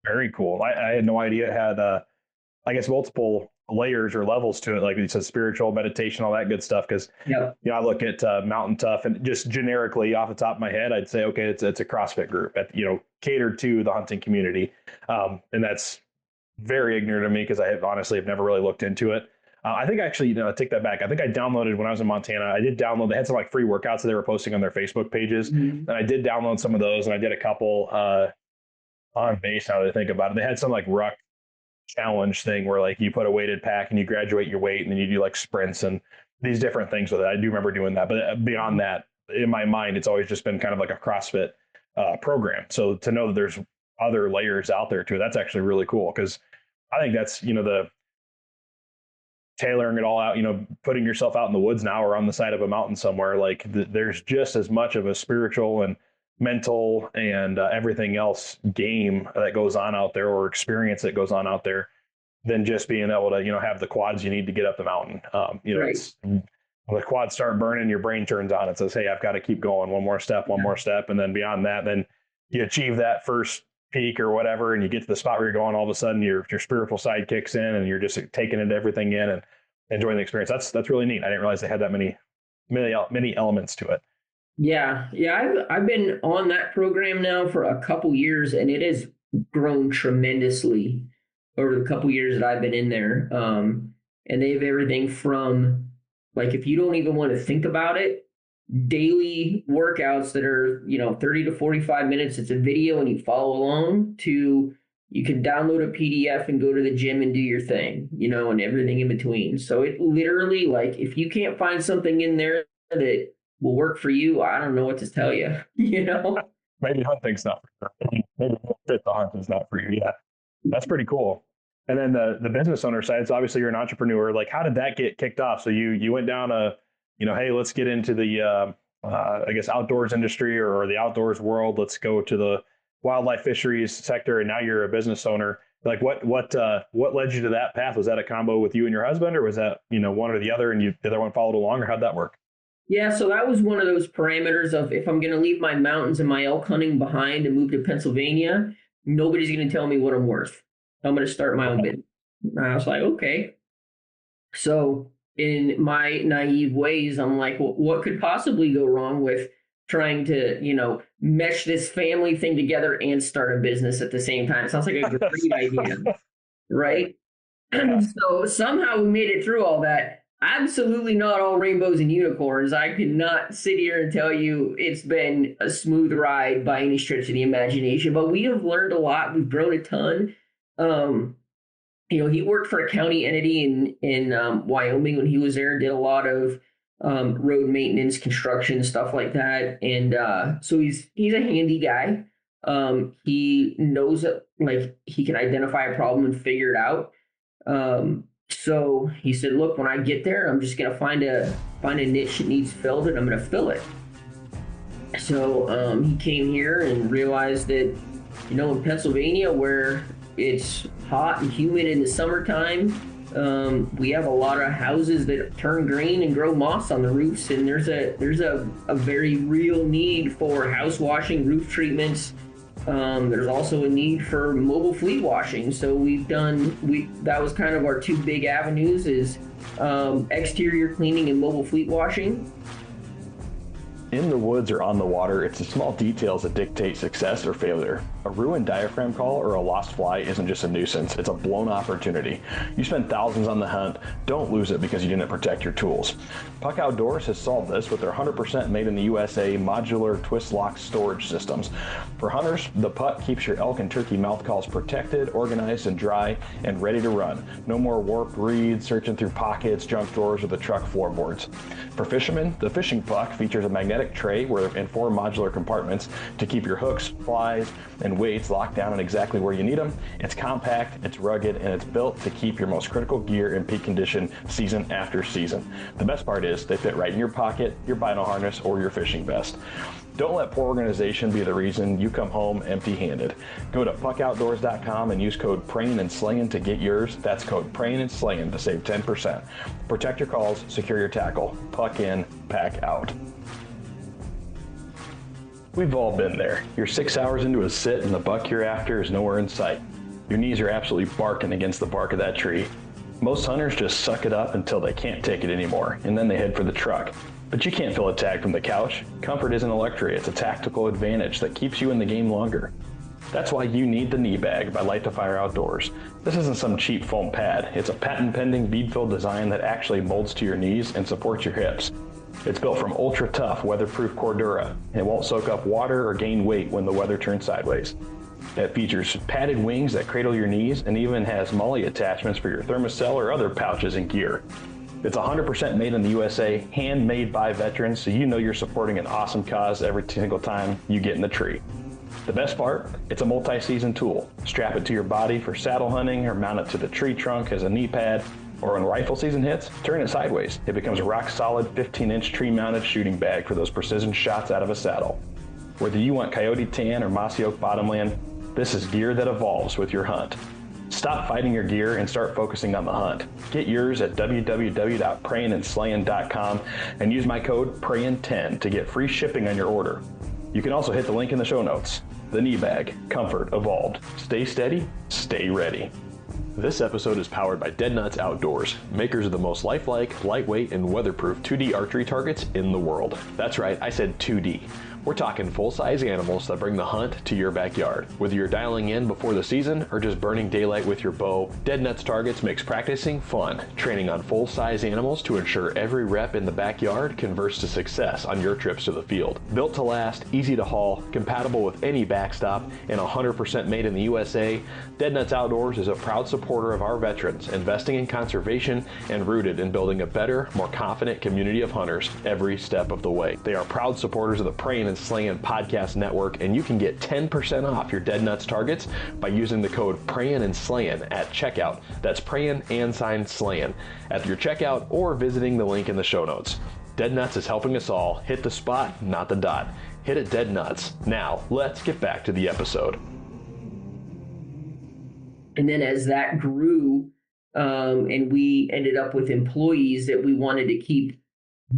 Very cool. I had no idea it had, I guess, multiple layers or levels to it, like you said, spiritual, meditation, all that good stuff. Because I look at Mountain Tough and just generically off the top of my head, I'd say, okay, it's a CrossFit group, catered to the hunting community, and that's very ignorant of me because I have never really looked into it. I think actually, I take that back. I think I downloaded when I was in Montana. I did download. They had some like free workouts that they were posting on their Facebook pages, and I did download some of those, and I did a couple on base. Now that I think about it, they had some like ruck challenge thing where like you put a weighted pack and you graduate your weight and then you do like sprints and these different things with it. I do remember doing that, but beyond that, in my mind, it's always just been kind of like a CrossFit program. So to know that there's other layers out there too, that's actually really cool. Cause I think that's, the tailoring it all out, putting yourself out in the woods now or on the side of a mountain somewhere, like there's just as much of a spiritual and mental and everything else game that goes on out there or experience that goes on out there than just being able to, have the quads you need to get up the mountain. Right. It's, when the quads start burning, your brain turns on. It says, hey, I've got to keep going one more step. And then beyond that, then you achieve that first peak or whatever, and you get to the spot where you're going, all of a sudden your spiritual side kicks in and you're just taking it everything in and enjoying the experience. That's really neat. I didn't realize they had that many elements to it. Yeah. I've been on that program now for a couple years, and it has grown tremendously over the couple years that I've been in there. And they have everything from, like, if you don't even want to think about it, daily workouts that are, 30 to 45 minutes. It's a video and you follow along, to you can download a PDF and go to the gym and do your thing, and everything in between. So it literally, like, if you can't find something in there that will work for you, I don't know what to tell you. Maybe hunting's not for you. Maybe fit the hunt is not for you. Yeah, that's pretty cool. And then the business owner side, so obviously you're an entrepreneur. Like, how did that get kicked off? So you went down hey, let's get into the I guess outdoors industry or the outdoors world. Let's go to the wildlife fisheries sector, and now you're a business owner. Like, what led you to that path? Was that a combo with you and your husband, or was that one or the other, and the other one followed along, or how'd that work? Yeah, so that was one of those parameters of, if I'm going to leave my mountains and my elk hunting behind and move to Pennsylvania, nobody's going to tell me what I'm worth. I'm going to start my own business. And I was like, okay. So in my naive ways, I'm like, well, what could possibly go wrong with trying to, mesh this family thing together and start a business at the same time? It sounds like a great idea, right? Yeah. So somehow we made it through all that. Absolutely not all rainbows and unicorns. I cannot sit here and tell you it's been a smooth ride by any stretch of the imagination, but we have learned a lot. We've grown a ton. He worked for a county entity in Wyoming when he was there, did a lot of road maintenance, construction, stuff like that. And so he's a handy guy. He knows that, like, he can identify a problem and figure it out. So he said, look, when I get there, I'm just going to find a niche that needs filled, and I'm going to fill it. So he came here and realized that, in Pennsylvania, where it's hot and humid in the summertime, We have a lot of houses that turn green and grow moss on the roofs, and there's a very real need for house washing, roof treatments. There's also a need for mobile fleet washing. So that was kind of our two big avenues is exterior cleaning and mobile fleet washing. In the woods or on the water, it's the small details that dictate success or failure. A ruined diaphragm call or a lost fly isn't just a nuisance, it's a blown opportunity. You spend thousands on the hunt, don't lose it because you didn't protect your tools. Puck Outdoors has solved this with their 100% made in the USA modular twist lock storage systems. For hunters, the Puck keeps your elk and turkey mouth calls protected, organized, and dry, and ready to run. No more warped reeds, searching through pockets, junk drawers, or the truck floorboards. For fishermen, the Fishing Puck features a magnetic tray and 4 modular compartments to keep your hooks, flies, and weights locked down in exactly where you need them. It's compact, it's rugged, and it's built to keep your most critical gear in peak condition season after season. The best part is they fit right in your pocket, your bino harness, or your fishing vest. Don't let poor organization be the reason you come home empty-handed. Go to puckoutdoors.com and use code Prayin and Slayin to get yours. That's code Prayin and Slayin to save 10%. Protect your calls, secure your tackle. Puck in, pack out. We've all been there. You're 6 hours into a sit and the buck you're after is nowhere in sight. Your knees are absolutely barking against the bark of that tree. Most hunters just suck it up until they can't take it anymore, and then they head for the truck. But you can't fill a tag from the couch. Comfort isn't a luxury, it's a tactical advantage that keeps you in the game longer. That's why you need the knee bag by Light to Fire Outdoors. This isn't some cheap foam pad. It's a patent-pending bead-filled design that actually molds to your knees and supports your hips. It's built from ultra-tough, weatherproof Cordura. It won't soak up water or gain weight when the weather turns sideways. It features padded wings that cradle your knees and even has MOLLE attachments for your thermocell or other pouches and gear. It's 100% made in the USA, handmade by veterans, so you know you're supporting an awesome cause every single time you get in the tree. The best part, it's a multi-season tool. Strap it to your body for saddle hunting or mount it to the tree trunk as a knee pad. Or when rifle season hits, turn it sideways. It becomes a rock-solid 15-inch tree-mounted shooting bag for those precision shots out of a saddle. Whether you want coyote tan or mossy oak bottomland, this is gear that evolves with your hunt. Stop fighting your gear and start focusing on the hunt. Get yours at www.prayinandslayin.com and use my code PRAYIN10 to get free shipping on your order. You can also hit the link in the show notes. The knee bag, comfort evolved. Stay steady, stay ready. This episode is powered by Dead Nuts Outdoors, makers of the most lifelike, lightweight, and weatherproof 2D archery targets in the world. That's right, I said 2D. We're talking full-size animals that bring the hunt to your backyard. Whether you're dialing in before the season or just burning daylight with your bow, Dead Nuts Targets makes practicing fun, training on full-size animals to ensure every rep in the backyard converts to success on your trips to the field. Built to last, easy to haul, compatible with any backstop, and 100% made in the USA, Dead Nuts Outdoors is a proud supporter of our veterans, investing in conservation and rooted in building a better, more confident community of hunters every step of the way. They are proud supporters of the Prayin and Slayin Podcast Network, and you can get 10% off your Dead Nuts targets by using the code Prayin and Slayin at checkout. That's Prayin and Slayin at your checkout or visiting the link in the show notes. Dead Nuts is helping us all hit the spot, not the dot. Hit it, Dead Nuts. Now, let's get back to the episode. And then as that grew, and we ended up with employees that we wanted to keep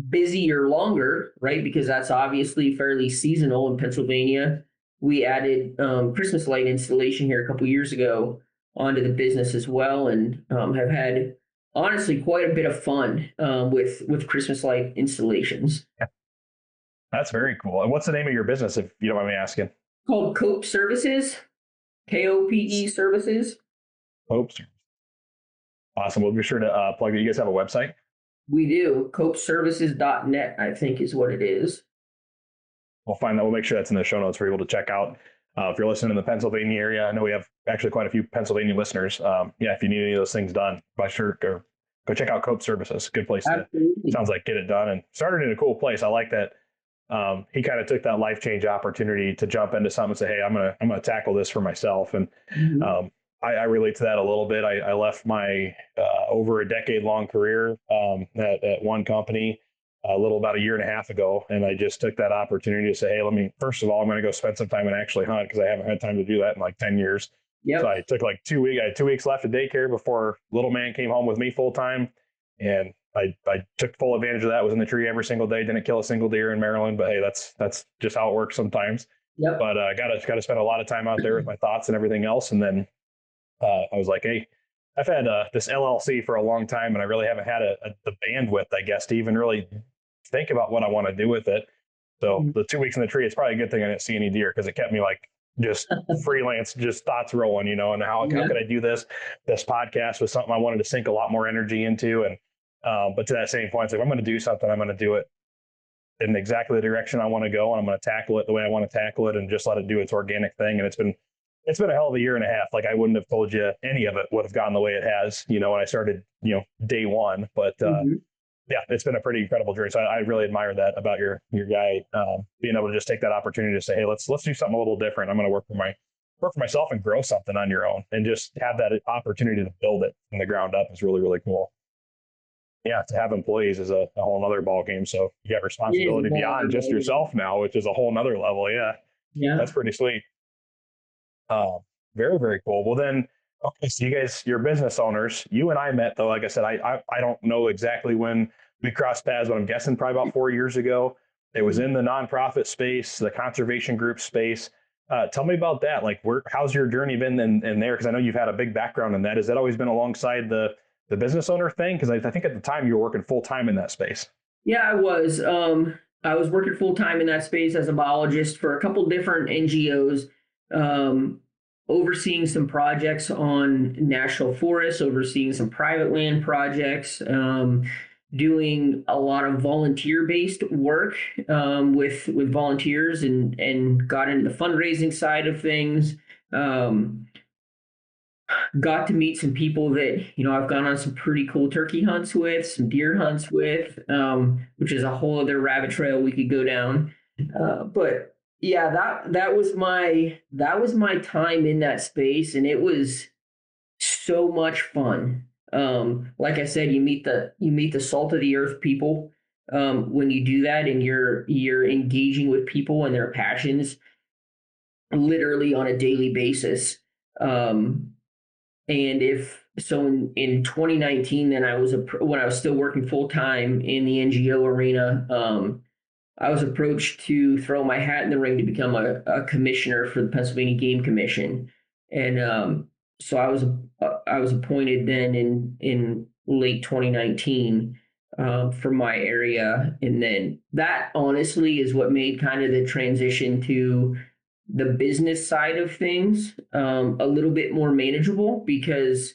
busier longer, right? Because that's obviously fairly seasonal in Pennsylvania. We added Christmas light installation here a couple years ago onto the business as well, and have had honestly quite a bit of fun with Christmas light installations. That's very cool. And what's the name of your business, if you don't mind me asking? Called Cope Services, KOPE Services. Cope. Awesome. We'll be sure to plug it. You guys have a website? We do. Copeservices.net, I think, is what it is. We'll find that. We'll make sure that's in the show notes for people to check out. If you're listening in the Pennsylvania area, I know we have actually quite a few Pennsylvania listeners. If you need any of those things done, go check out Cope Services. Good place Absolutely. to, sounds like, get it done, and started in a cool place. I like that. He kind of took that life change opportunity to jump into something and say, hey, I'm gonna tackle this for myself. And I relate to that a little bit. I left my over a decade long career at one company about a year and a half ago. And I just took that opportunity to say, hey, first of all, I'm going to go spend some time and actually hunt, because I haven't had time to do that in like 10 years. So Yep. I took like 2 weeks. I had 2 weeks left of daycare before little man came home with me full time, and I took full advantage of that. Was in the tree every single day. Didn't kill a single deer in Maryland, but hey, that's just how it works sometimes. Yep. But got to spend a lot of time out there with my thoughts and everything else. And then I was like, hey, I've had this LLC for a long time, and I really haven't had the bandwidth, I guess, to even really think about what I want to do with it. So the 2 weeks in the tree, it's probably a good thing I didn't see any deer, because it kept me like just freelance, just thoughts rolling, and how Yeah. could I do this? This podcast was something I wanted to sink a lot more energy into. And but to that same point, it's like, if I'm going to do something, I'm going to do it in exactly the direction I want to go, and I'm going to tackle it the way I want to tackle it, and just let it do its organic thing. And it's been a hell of a year and a half. Like, I wouldn't have told you any of it would have gone the way it has, when I started, day one. But Mhm. yeah, it's been a pretty incredible journey. So I really admire that about your guy, being able to just take that opportunity to say, hey, let's do something a little different. I'm going to work for myself and grow something on your own, and just have that opportunity to build it from the ground up is really, really cool. Yeah, to have employees is a whole nother ball game. So you got It is a responsibility whole beyond other just ballgame. yourself now, which is a whole nother level. Yeah, Yeah. that's pretty sweet. Um, Very, very cool. Well, then, okay, so you're business owners. You and I met, though. Like I said, I don't know exactly when we crossed paths, but I'm guessing probably about 4 years ago. It was in the nonprofit space, the conservation group space. Tell me about that. Like, how's your journey been in there? Because I know you've had a big background in that. Has that always been alongside the business owner thing? Because I think at the time you were working full time in that space. Yeah, I was. I was working full time in that space as a biologist for a couple different NGOs, um, overseeing some projects on national forests, overseeing some private land projects, doing a lot of volunteer based work, with volunteers, and got into the fundraising side of things. Um, Got to meet some people that I've gone on some pretty cool turkey hunts with, some deer hunts with, which is a whole other rabbit trail we could go down. But yeah, that was my time in that space, and it was so much fun. Like I said, you meet the salt of the earth people, when you do that, and you're engaging with people and their passions literally on a daily basis. Um, and if so, in 2019, then when I was still working full time in the NGO arena, I was approached to throw my hat in the ring to become a commissioner for the Pennsylvania Game Commission, and so I was appointed then in late 2019, for my area, and then that honestly is what made kind of the transition to the business side of things, a little bit more manageable, because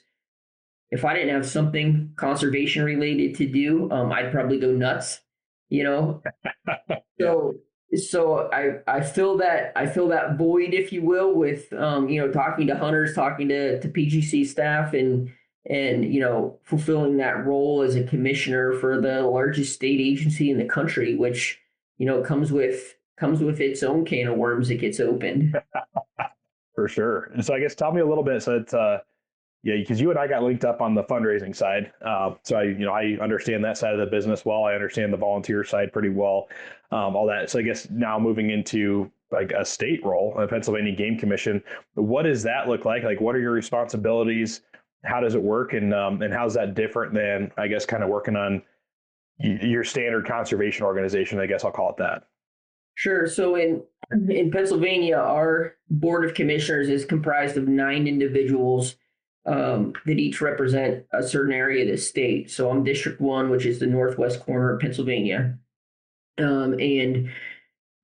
if I didn't have something conservation related to do, I'd probably go nuts, you know. Yeah, So I fill that void, if you will, with talking to hunters, talking to PGC staff, and fulfilling that role as a commissioner for the largest state agency in the country, which comes with its own can of worms that gets opened. for sure. And so I guess tell me a little bit. So it's yeah, because you and I got linked up on the fundraising side. So I understand that side of the business well. I understand the volunteer side pretty well. All that. So I guess now moving into like a state role, a Pennsylvania Game Commission, what does that look like? Like, what are your responsibilities? How does it work? And how's that different than, I guess, kind of working on your standard conservation organization? I guess I'll call it that. Sure. So in Pennsylvania, our board of commissioners is comprised of 9 individuals, that each represent a certain area of the state. So I'm District 1, which is the northwest corner of Pennsylvania. And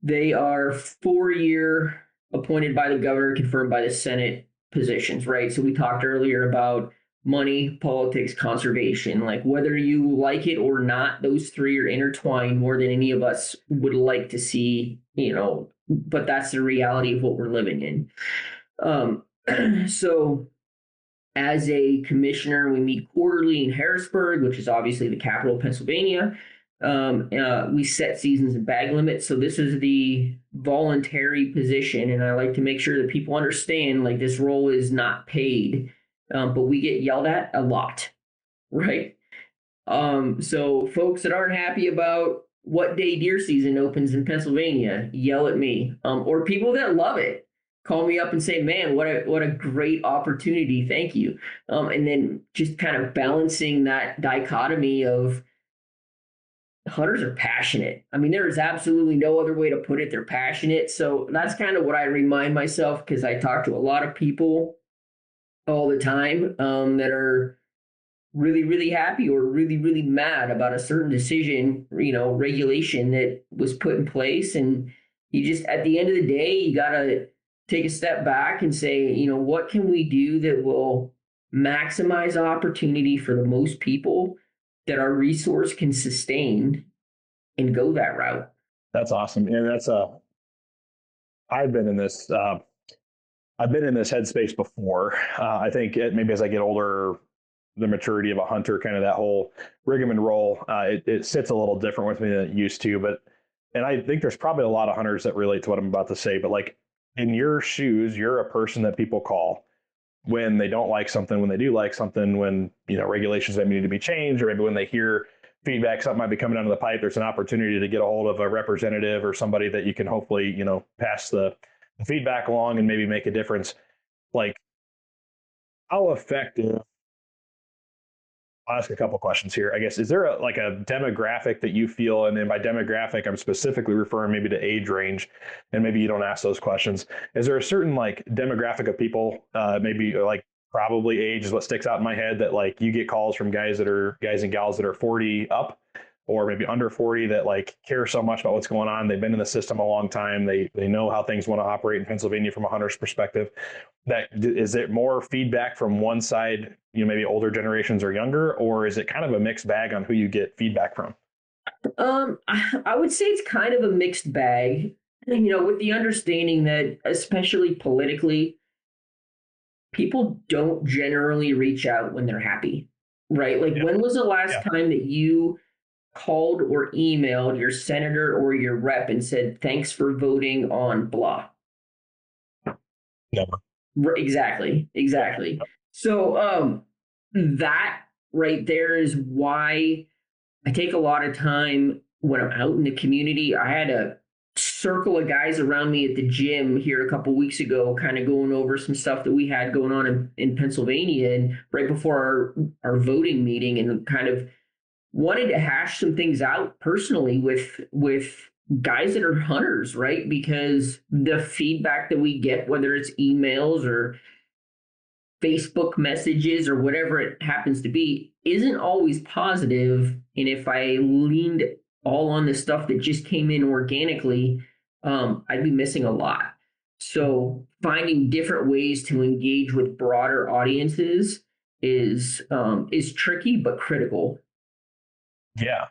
they are 4-year appointed by the governor, confirmed by the Senate positions, right? So we talked earlier about money, politics, conservation. Like, whether you like it or not, those three are intertwined more than any of us would like to see, but that's the reality of what we're living in. So as a commissioner, we meet quarterly in Harrisburg, which is obviously the capital of Pennsylvania. We set seasons and bag limits. So this is the voluntary position, and I like to make sure that people understand, like, this role is not paid, but we get yelled at a lot, right? So folks that aren't happy about what day deer season opens in Pennsylvania, yell at me. Or people that love it, call me up and say, man, what a great opportunity. Thank you. And then just kind of balancing that dichotomy of hunters are passionate. I mean, there is absolutely no other way to put it. They're passionate. So that's kind of what I remind myself, because I talk to a lot of people all the time that are really, really happy or really, really mad about a certain decision, regulation that was put in place. And you just, at the end of the day, you got to take a step back and say, what can we do that will maximize opportunity for the most people that our resource can sustain, and go that route. That's awesome. And I've been in this, headspace before. I think maybe as I get older, the maturity of a hunter, kind of that whole rigmarole, it sits a little different with me than it used to. And I think there's probably a lot of hunters that relate to what I'm about to say, but like in your shoes, you're a person that people call when they don't like something, when they do like something, when, regulations that need to be changed, or maybe when they hear feedback, something might be coming down the pipe, there's an opportunity to get a hold of a representative or somebody that you can hopefully, pass the feedback along and maybe make a difference. Like, how effective, I'll ask a couple questions here. I guess, is there a demographic that you feel, and then by demographic, I'm specifically referring maybe to age range, and maybe you don't ask those questions. Is there a certain demographic of people, maybe probably age is what sticks out in my head, that you get calls from guys and gals that are 40 up, or maybe under 40, that care so much about what's going on. They've been in the system a long time. They know how things want to operate in Pennsylvania from a hunter's perspective. That is it more feedback from one side, maybe older generations or younger, or is it kind of a mixed bag on who you get feedback from? I would say it's kind of a mixed bag, with the understanding that, especially politically, people don't generally reach out when they're happy, right? Like, when was the last time that you called or emailed your senator or your rep and said, thanks for voting on blah? Never. Exactly. So that right there is why I take a lot of time when I'm out in the community. I had a circle of guys around me at the gym here a couple weeks ago, kind of going over some stuff that we had going on in Pennsylvania, and right before our voting meeting, and kind of wanted to hash some things out personally with guys that are hunters, right? Because the feedback that we get, whether it's emails or Facebook messages or whatever it happens to be, isn't always positive. And if I leaned all on the stuff that just came in organically, I'd be missing a lot. So finding different ways to engage with broader audiences is tricky but critical. Yeah,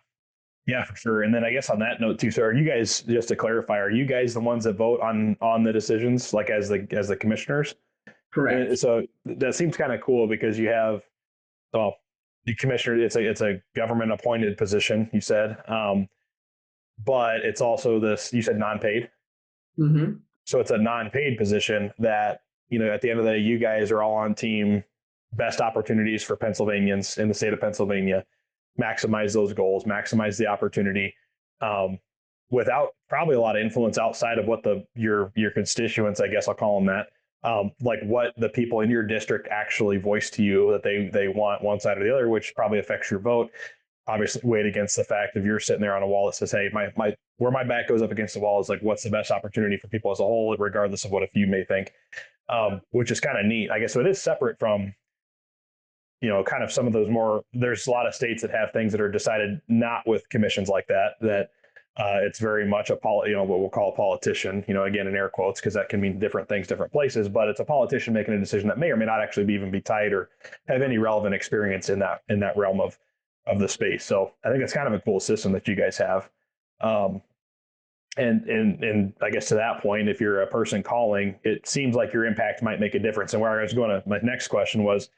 for sure. And then I guess on that note too, so are you guys, just to clarify, are you guys the ones that vote on the decisions, as the commissioners? Correct. And so that seems kind of cool, because you have, well, the commissioner, it's a government appointed position, you said, but it's also this, you said non-paid. Mm-hmm. So it's a non-paid position that, at the end of the day, you guys are all on team best opportunities for Pennsylvanians in the state of Pennsylvania, maximize those goals, maximize the opportunity, without probably a lot of influence outside of what your constituents, I guess I'll call them that, what the people in your district actually voice to you that they want one side or the other, which probably affects your vote. Obviously, weighed against the fact if you're sitting there on a wall that says, hey, where my back goes up against the wall is what's the best opportunity for people as a whole, regardless of what a few may think, which is kind of neat, I guess. So it is separate from, kind of some of those more, there's a lot of states that have things that are decided not with commissions like that it's very much what we'll call a politician, again, in air quotes, because that can mean different things, different places, but it's a politician making a decision that may or may not actually even be tied or have any relevant experience in that realm of the space. So I think it's kind of a cool system that you guys have. And I guess to that point, if you're a person calling, it seems like your impact might make a difference. And where I was going to, my next question was,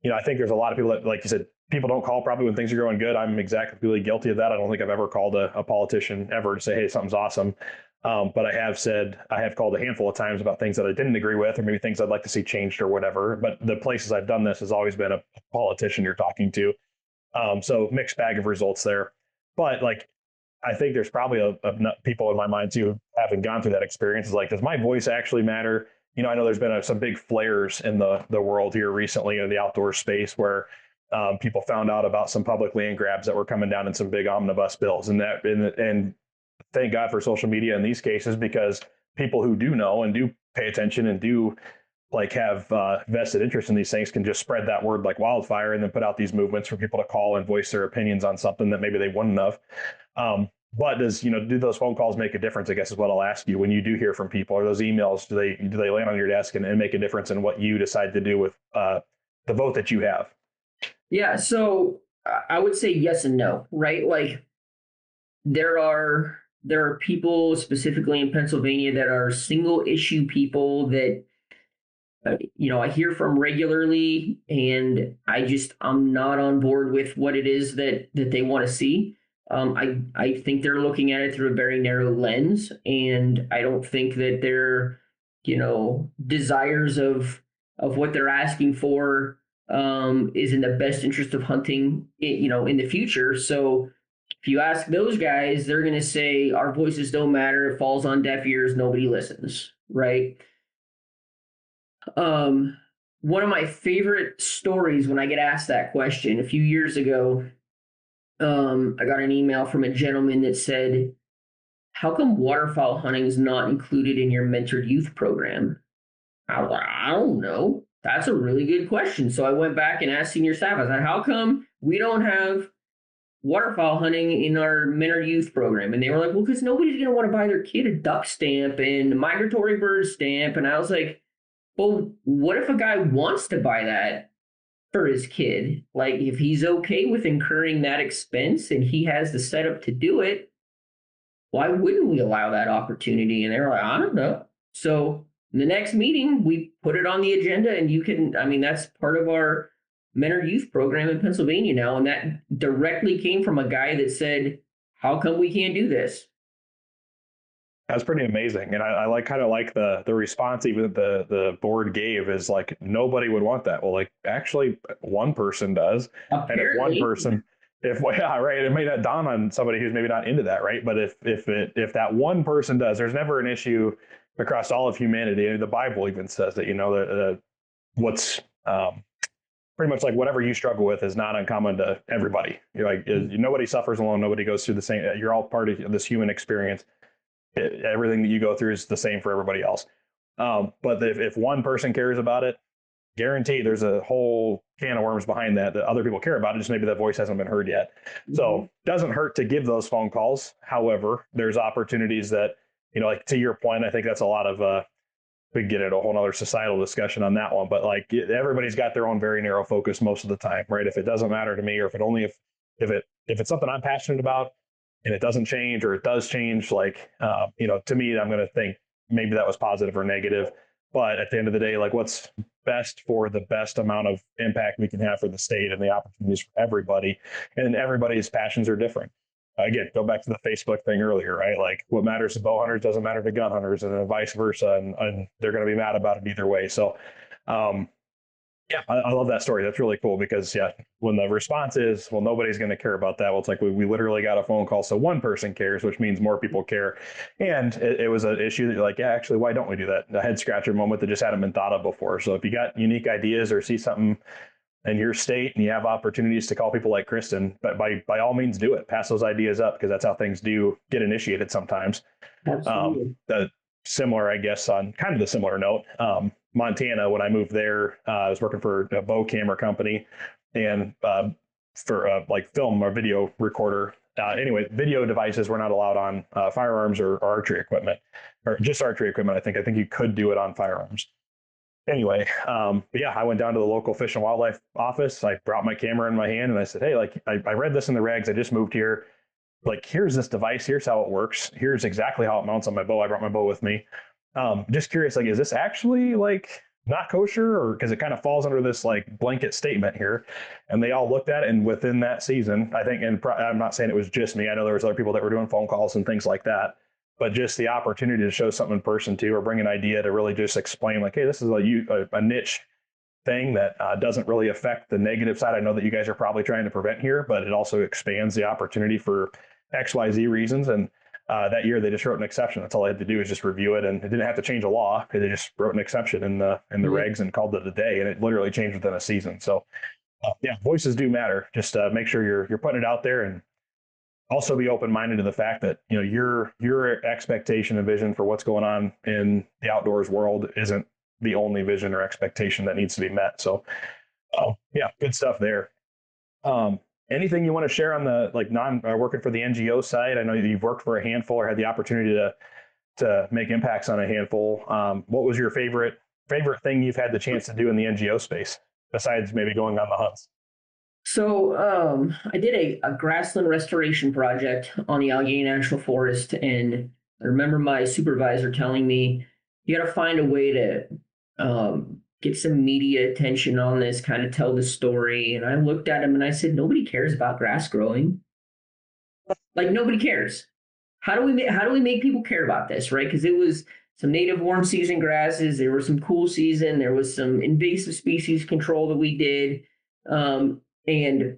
I think there's a lot of people that, like you said, people don't call probably when things are going good. I'm exactly guilty of that. I don't think I've ever called a politician ever to say, hey, something's awesome. But I have called a handful of times about things that I didn't agree with, or maybe things I'd like to see changed or whatever. But the places I've done this has always been a politician you're talking to. So mixed bag of results there. But I think there's probably a people in my mind too, having gone through that experience, is does my voice actually matter? I know there's been some big flares in the world here recently in the outdoor space where people found out about some public land grabs that were coming down in some big omnibus bills, and thank God for social media in these cases, because people who do know and do pay attention and do have vested interest in these things can just spread that word like wildfire and then put out these movements for people to call and voice their opinions on something that maybe they wouldn't have. But do those phone calls make a difference, I guess is what I'll ask you. When you do hear from people, or those emails, do they land on your desk and make a difference in what you decide to do with the vote that you have? Yeah, so I would say yes and no, right? Like there are people specifically in Pennsylvania that are single issue people that I hear from regularly, and I'm not on board with what it is that they want to see. I think they're looking at it through a very narrow lens, and I don't think that their desires of what they're asking for is in the best interest of hunting in the future. So if you ask those guys, they're going to say our voices don't matter, it falls on deaf ears, nobody listens, right? One of my favorite stories when I get asked that question, a few years ago, I got an email from a gentleman that said, how come waterfowl hunting is not included in your mentored youth program? I don't know. That's a really good question. So I went back and asked senior staff, I said, how come we don't have waterfowl hunting in our mentored youth program? And they were like, well, because nobody's going to want to buy their kid a duck stamp and a migratory bird stamp. And I was like, well, what if a guy wants to buy that for his kid? Like, if he's okay with incurring that expense and he has the setup to do it, why wouldn't we allow that opportunity? And they were like, I don't know. So in the next meeting, we put it on the agenda, and that's part of our mentor youth program in Pennsylvania now. And that directly came from a guy that said, how come we can't do this? That's pretty amazing. And I kind of like the response even the board gave is like, nobody would want that. Well, like actually one person does. Apparently. And if one person, right, it may not dawn on somebody who's maybe not into that, right? But if that one person does, there's never an issue across all of humanity. And the Bible even says that, what's pretty much like whatever you struggle with is not uncommon to everybody. You're like, nobody suffers alone. Nobody goes through the same. You're all part of this human experience. Everything that you go through is the same for everybody else. But if one person cares about it, guarantee there's a whole can of worms behind that other people care about it. Just maybe that voice hasn't been heard yet. Mm-hmm. So doesn't hurt to give those phone calls. However, there's opportunities that, like to your point, I think that's a lot of, we can get into a whole other societal discussion on that one, but like everybody's got their own very narrow focus most of the time, right? If it doesn't matter to me, or if it's something I'm passionate about, and it doesn't change, or it does change, to me, I'm going to think maybe that was positive or negative. But at the end of the day, like what's best for the best amount of impact we can have for the state and the opportunities for everybody. And everybody's passions are different. Again, go back to the Facebook thing earlier, right? Like what matters to bow hunters doesn't matter to gun hunters, and vice versa. And they're going to be mad about it either way. So, yeah, I love that story. That's really cool because, when the response is, well, nobody's going to care about that. Well, it's like we literally got a phone call. So one person cares, which means more people care. And it was an issue that you're like, actually, why don't we do that? A head scratcher moment that just hadn't been thought of before. So if you got unique ideas or see something in your state and you have opportunities to call people like Kristen, but by all means do it. Pass those ideas up, because that's how things do get initiated sometimes. Absolutely. Similar, I guess, on kind of the similar note, Montana, when I moved there, I was working for a bow camera company, and for film or video recorder. Anyway, video devices were not allowed on firearms or archery equipment, or just archery equipment. I think you could do it on firearms. Anyway, but yeah, I went down to the local Fish and Wildlife office. I brought my camera in my hand and I said, hey, I read this in the regs. I just moved here. Like, here's this device. Here's how it works. Here's exactly how it mounts on my bow. I brought my bow with me. Just curious, is this actually not kosher, or because it kind of falls under this blanket statement here? And they all looked at it, and within that season, I think, and I'm not saying it was just me. I know there was other people that were doing phone calls and things like that, but just the opportunity to show something in person too, or bring an idea to really just explain hey, this is a niche thing that doesn't really affect the negative side. I know that you guys are probably trying to prevent here, but it also expands the opportunity for XYZ reasons. And that year they just wrote an exception. That's all they had to do is just review it, and it didn't have to change a law. They just wrote an exception in the regs and called it a day, and it literally changed within a season. So yeah, voices do matter. Just make sure you're putting it out there, and also be open-minded to the fact that your expectation and vision for what's going on in the outdoors world isn't the only vision or expectation that needs to be met. So yeah, good stuff there. Anything you want to share on the working for the NGO side? I know you've worked for a handful or had the opportunity to make impacts on a handful. What was your favorite thing you've had the chance to do in the NGO space besides maybe going on the hunts? So I did a grassland restoration project on the Allegheny National Forest, and I remember my supervisor telling me, you got to find a way to get some media attention on this, kind of tell the story. And I looked at him and I said, nobody cares about grass growing. Like, nobody cares. How do we make people care about this, right? Because it was some native warm season grasses, there was some cool season, there was some invasive species control that we did. And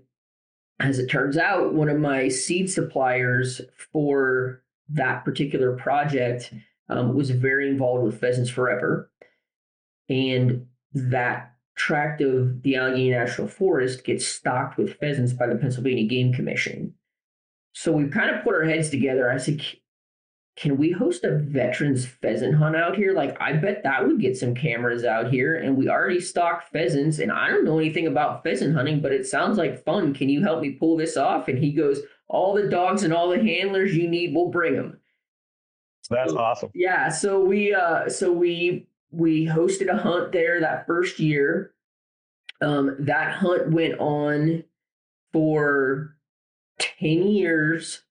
as it turns out, one of my seed suppliers for that particular project was very involved with Pheasants Forever. And that tract of the Allegheny National Forest gets stocked with pheasants by the Pennsylvania Game Commission. So we kind of put our heads together. I said, can we host a veterans pheasant hunt out here? Like, I bet that would get some cameras out here. And we already stock pheasants, and I don't know anything about pheasant hunting, but it sounds like fun. Can you help me pull this off? And he goes, all the dogs and all the handlers you need, we'll bring them. That's awesome. Yeah. So we hosted a hunt there that first year. That hunt went on for 10 years.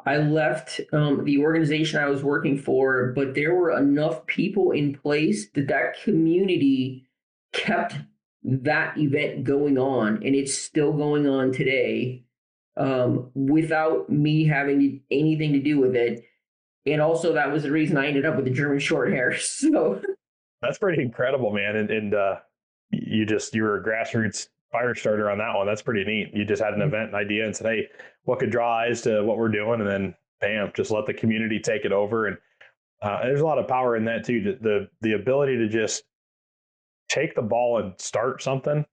I left the organization I was working for, but there were enough people in place that community kept that event going on, and it's still going on today without me having anything to do with it. And also, that was the reason I ended up with the German short hair. So that's pretty incredible, man. And you were a grassroots fire starter on that one. That's pretty neat. You just had an event idea and said, hey, what could draw eyes to what we're doing? And then bam, just let the community take it over. And there's a lot of power in that too. The ability to just take the ball and start something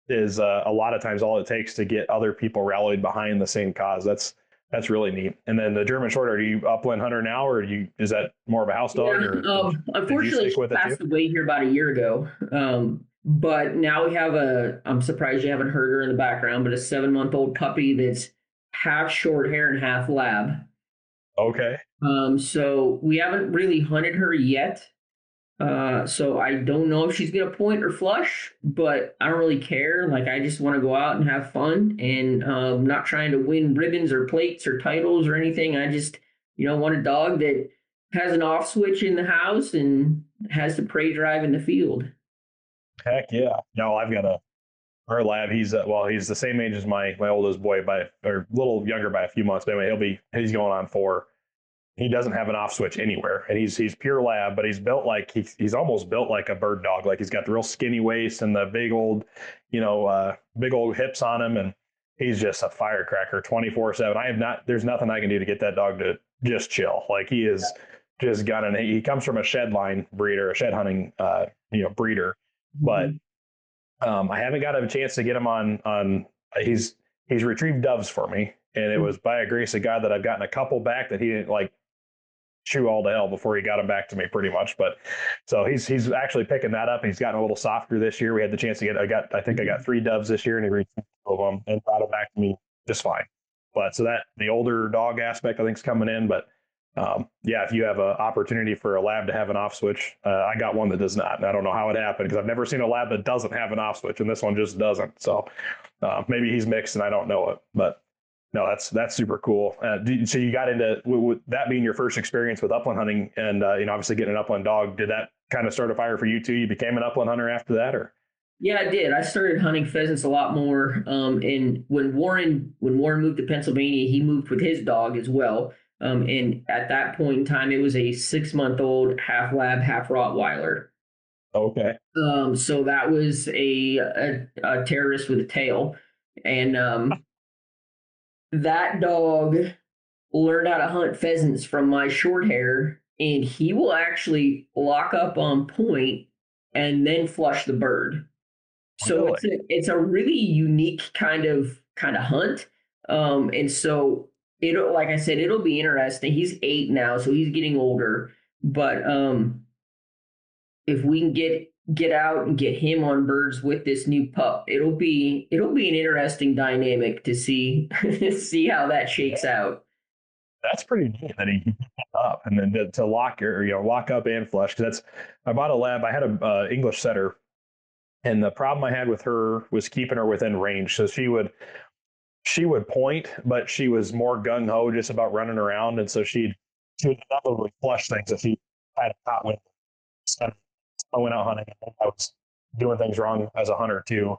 is a lot of times all it takes to get other people rallied behind the same cause. That's really neat. And then the German Short, are you upland hunter now, or is that more of a house dog? Yeah, or unfortunately, she passed away here about a year ago. But now we have I'm surprised you haven't heard her in the background, but a 7-month-old puppy that's half short hair and half lab. Okay. So we haven't really hunted her yet. So I don't know if she's going to point or flush, but I don't really care. Like, I just want to go out and have fun, and not trying to win ribbons or plates or titles or anything. I just, want a dog that has an off switch in the house and has the prey drive in the field. Heck yeah. No, I've got our lab. He's the same age as my oldest boy or a little younger by a few months. But anyway, he's going on 4. He doesn't have an off switch anywhere, and he's pure lab, but he's built like he's almost built like a bird dog. Like, he's got the real skinny waist and the big old hips on him, and he's just a firecracker 24/7. There's nothing I can do to get that dog to just chill. Like, he is just gunning. He comes from a shed line breeder, a shed hunting breeder, but I haven't got a chance to get him on. He's retrieved doves for me, and it was by a grace of God that I've gotten a couple back that he didn't chew all to hell before he got them back to me, pretty much. But so he's actually picking that up. He's gotten a little softer this year. We had the chance to get I think I got 3 doves this year, and he retrieved 2 of them and brought them back to me just fine. But so that the older dog aspect I think is coming in, but if you have an opportunity for a lab to have an off switch, I got one that does not, and I don't know how it happened, because I've never seen a lab that doesn't have an off switch, and this one just doesn't. So maybe he's mixed and I don't know it, but no, that's super cool. So you got into, with that being your first experience with upland hunting, and obviously getting an upland dog, did that kind of start a fire for you too? You became an upland hunter after that, or? Yeah, I did. I started hunting pheasants a lot more. And when Warren moved to Pennsylvania, he moved with his dog as well. And at that point in time, it was a 6-month-old, half lab, half Rottweiler. Okay. So that was a terrorist with a tail, and that dog learned how to hunt pheasants from my short hair, and he will actually lock up on point and then flush the bird. So Really? it's a really unique kind of hunt. And so it'll, like I said, it'll be interesting. He's 8 now, so he's getting older. But if we can get out and get him on birds with this new pup, it'll be an interesting dynamic to see see how that shakes out. That's pretty neat that he picked up and then to lock or lock up and flush. Because that's I bought a lab. I had a English setter, and the problem I had with her was keeping her within range. So she would point, but she was more gung ho just about running around, and so she would inevitably flush things if she had a hot wind. I went out hunting. I was doing things wrong as a hunter too,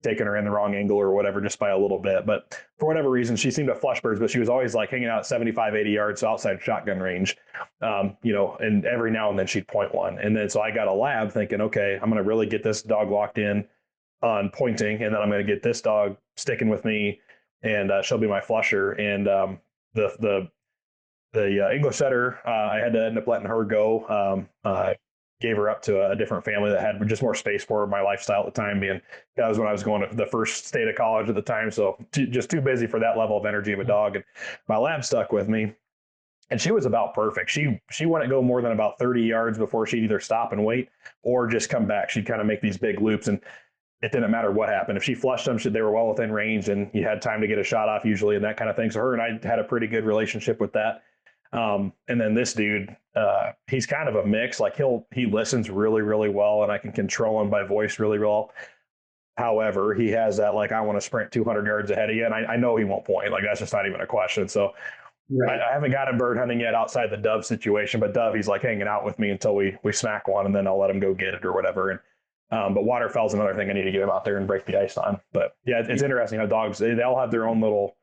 taking her in the wrong angle or whatever, just by a little bit. But for whatever reason, she seemed to flush birds, but she was always like hanging out at 75, 80 yards outside shotgun range, and every now and then she'd point one. And then so I got a lab thinking, okay, I'm going to really get this dog locked in on pointing, and then I'm going to get this dog sticking with me, and she'll be my flusher. And the English setter, I had to end up letting her go. Gave her up to a different family that had just more space for my lifestyle at the time. Being that was when I was going to the first state of college at the time, so just too busy for that level of energy of a dog. And my lab stuck with me, and she was about perfect. She wouldn't go more than about 30 yards before she'd either stop and wait or just come back. She'd kind of make these big loops, and it didn't matter what happened. If she flushed them, they were well within range, and you had time to get a shot off usually, and that kind of thing. So her and I had a pretty good relationship with that. And then this dude, he's kind of a mix. Like he listens really, really well, and I can control him by voice really well. However, he has that like I want to sprint 200 yards ahead of you, and I know he won't point. Like that's just not even a question. So Right. I haven't got him bird hunting yet outside the dove situation, but dove he's like hanging out with me until we smack one, and then I'll let him go get it or whatever. And but waterfowl's another thing I need to get him out there and break the ice on. But yeah, it's interesting how dogs they all have their own little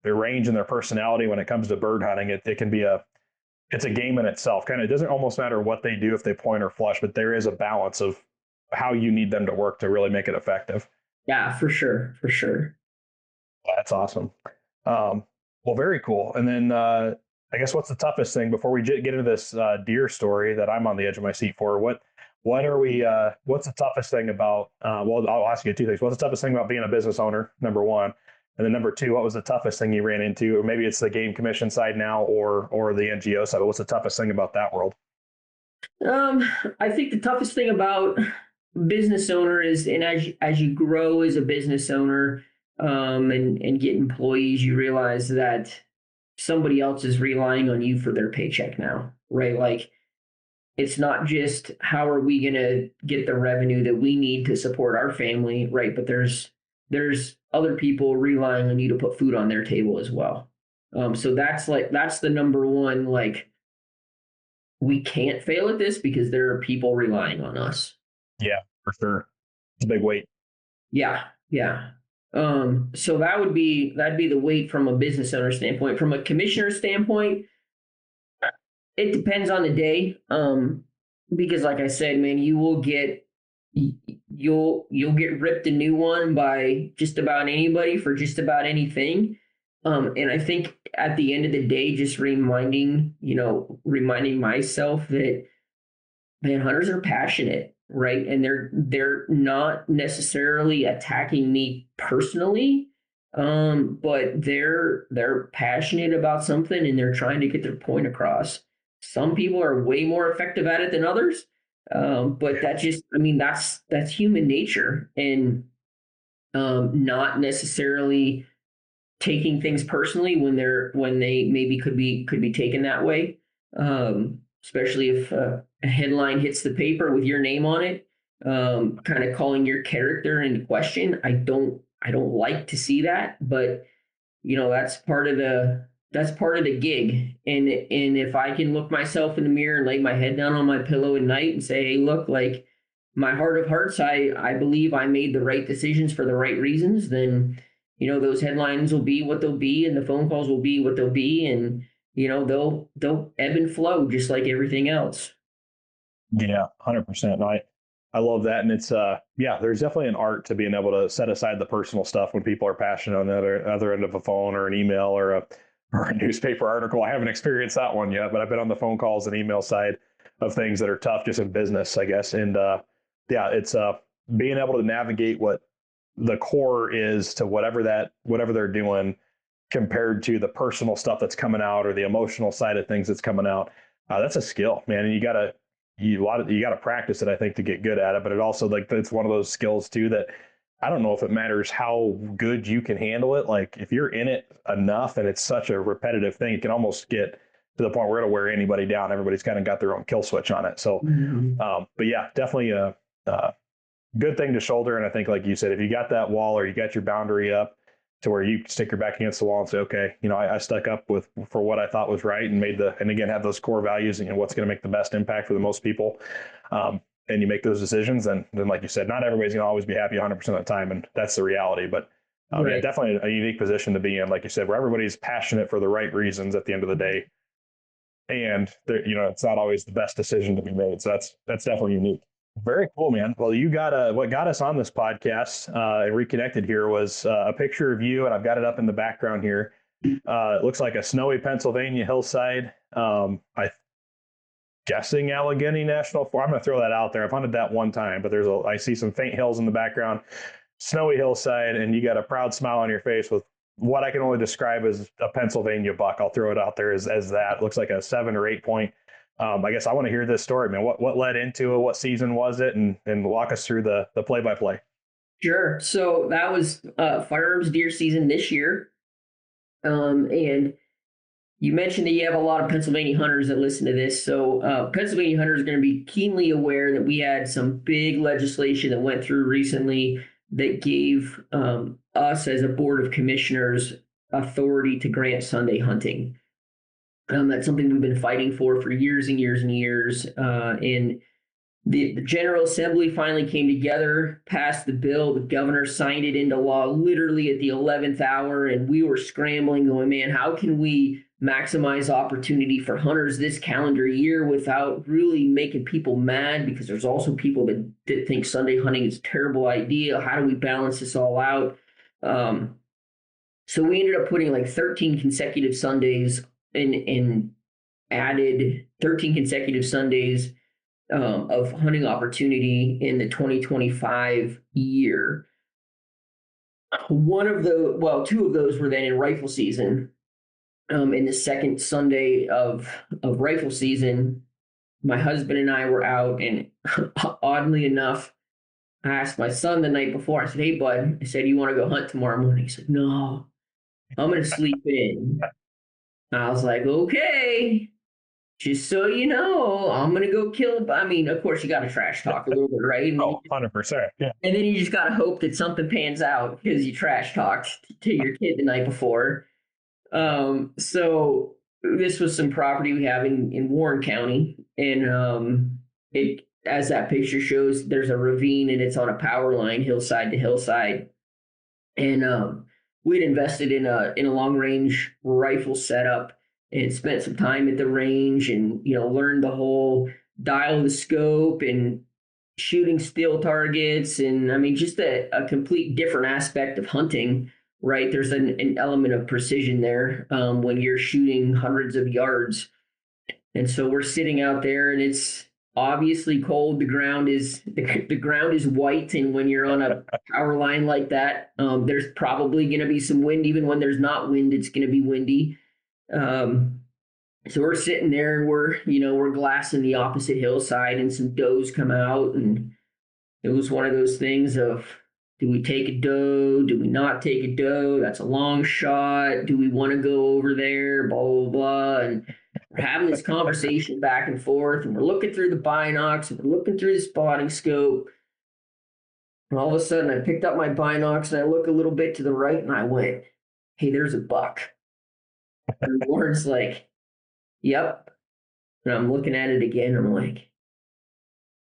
their range and their personality when it comes to bird hunting. It can be it's a game in itself. Kind of, it doesn't almost matter what they do if they point or flush, but there is a balance of how you need them to work to really make it effective. Yeah, for sure, for sure. That's awesome. Well, very cool. And then I guess what's the toughest thing before we get into this deer story that I'm on the edge of my seat for? What are we? What's the toughest thing about? Well, I'll ask you two things. What's the toughest thing about being a business owner? Number one. And then number two, what was the toughest thing you ran into? Or maybe it's the game commission side now or the NGO side. But what's the toughest thing about that world? Um, I think the toughest thing about business owner is, and as you grow as a business owner, and get employees, you realize that somebody else is relying on you for their paycheck now, right? Like it's not just how are we going to get the revenue that we need to support our family, right? But there's other people relying on you to put food on their table as well. So that's the number one, like we can't fail at this because there are people relying on us. Yeah, for sure. It's a big weight. Yeah, yeah. So that'd be the weight from a business owner standpoint. From a commissioner standpoint, it depends on the day. Because like I said, man, you'll get ripped a new one by just about anybody for just about anything. And I think at the end of the day, just reminding myself that man, hunters are passionate, right? And they're not necessarily attacking me personally, but they're passionate about something and they're trying to get their point across. Some people are way more effective at it than others, but that's human nature, and not necessarily taking things personally when they maybe could be taken that way. Especially if a headline hits the paper with your name on it, kind of calling your character into question. I don't like to see that, but that's part of the gig. And if I can look myself in the mirror and lay my head down on my pillow at night and say, hey, look, like my heart of hearts, I believe I made the right decisions for the right reasons, then those headlines will be what they'll be, and the phone calls will be what they'll be, and they'll ebb and flow just like everything else. Yeah, 100%. No, I love that. And it's, there's definitely an art to being able to set aside the personal stuff when people are passionate on the other end of a phone or an email or or a newspaper article. I haven't experienced that one yet, but I've been on the phone calls and email side of things that are tough just in business, I guess. And yeah, it's being able to navigate what the core is to whatever they're doing compared to the personal stuff that's coming out or the emotional side of things that's coming out. That's a skill, man. And you gotta practice it, I think, to get good at it. But it also, like, it's one of those skills too that I don't know if it matters how good you can handle it. Like, if you're in it enough and it's such a repetitive thing, it can almost get to the point where it'll wear anybody down. Everybody's kind of got their own kill switch on it. So, but yeah, definitely a good thing to shoulder. And I think, like you said, if you got that wall or you got your boundary up to where you stick your back against the wall and say, okay, I stuck up for what I thought was right and and again, have those core values and what's going to make the best impact for the most people. And you make those decisions. And then, like you said, not everybody's going to always be happy 100% of the time. And that's the reality. But right. Yeah, definitely a unique position to be in, like you said, where everybody's passionate for the right reasons at the end of the day. And it's not always the best decision to be made. So that's definitely unique. Very cool, man. Well, you got what got us on this podcast and reconnected here was a picture of you, and I've got it up in the background here. It looks like a snowy Pennsylvania hillside. I'm guessing Allegheny National Forest. I'm going to throw that out there. I've hunted that one time, but I see some faint hills in the background, snowy hillside, and you got a proud smile on your face with what I can only describe as a Pennsylvania buck. I'll throw it out there as that. It looks like a 7 or 8 point. I guess I want to hear this story, man. What led into it? What season was it? And walk us through the play-by-play. Sure. So that was firearms deer season this year. And you mentioned that you have a lot of Pennsylvania hunters that listen to this. So Pennsylvania hunters are going to be keenly aware that we had some big legislation that went through recently that gave us as a board of commissioners authority to grant Sunday hunting. That's something we've been fighting for years and years and years. And the General Assembly finally came together, passed the bill. The governor signed it into law literally at the 11th hour. And we were scrambling going, man, how can we maximize opportunity for hunters this calendar year without really making people mad? Because there's also people that think Sunday hunting is a terrible idea. How do we balance this all out? So we ended up putting like 13 consecutive Sundays and added 13 consecutive Sundays of hunting opportunity in the 2025 year. Two of those were then in rifle season. In the second Sunday of rifle season, my husband and I were out, and oddly enough, I asked my son the night before, I said, hey, bud, I said, you want to go hunt tomorrow morning? He said, no, I'm going to sleep in. I was like, okay, just so you know, I'm going to go kill. I mean, of course, you got to trash talk a little bit, right? And 100%. Yeah. And then you just got to hope that something pans out because you trash talked to your kid the night before. So this was some property we have in Warren County. And it, as that picture shows, there's a ravine and it's on a power line, hillside to hillside. And we'd invested in a long range rifle setup and spent some time at the range and, learned the whole dial the scope and shooting steel targets. And I mean, just a complete different aspect of hunting, right? There's an element of precision there when you're shooting hundreds of yards. And so we're sitting out there and it's obviously cold. The ground is white. And when you're on a power line like that, there's probably going to be some wind. Even when there's not wind, it's going to be windy. So we're sitting there and we're glassing the opposite hillside and some does come out. And it was one of those things of, do we take a doe? Do we not take a doe? That's a long shot. Do we want to go over there? Blah, blah, blah. And we're having this conversation back and forth, and we're looking through the binocs, and we're looking through the spotting scope. And all of a sudden, I picked up my binocs, and I look a little bit to the right, and I went, hey, there's a buck. And Warren's like, yep. And I'm looking at it again, and I'm like,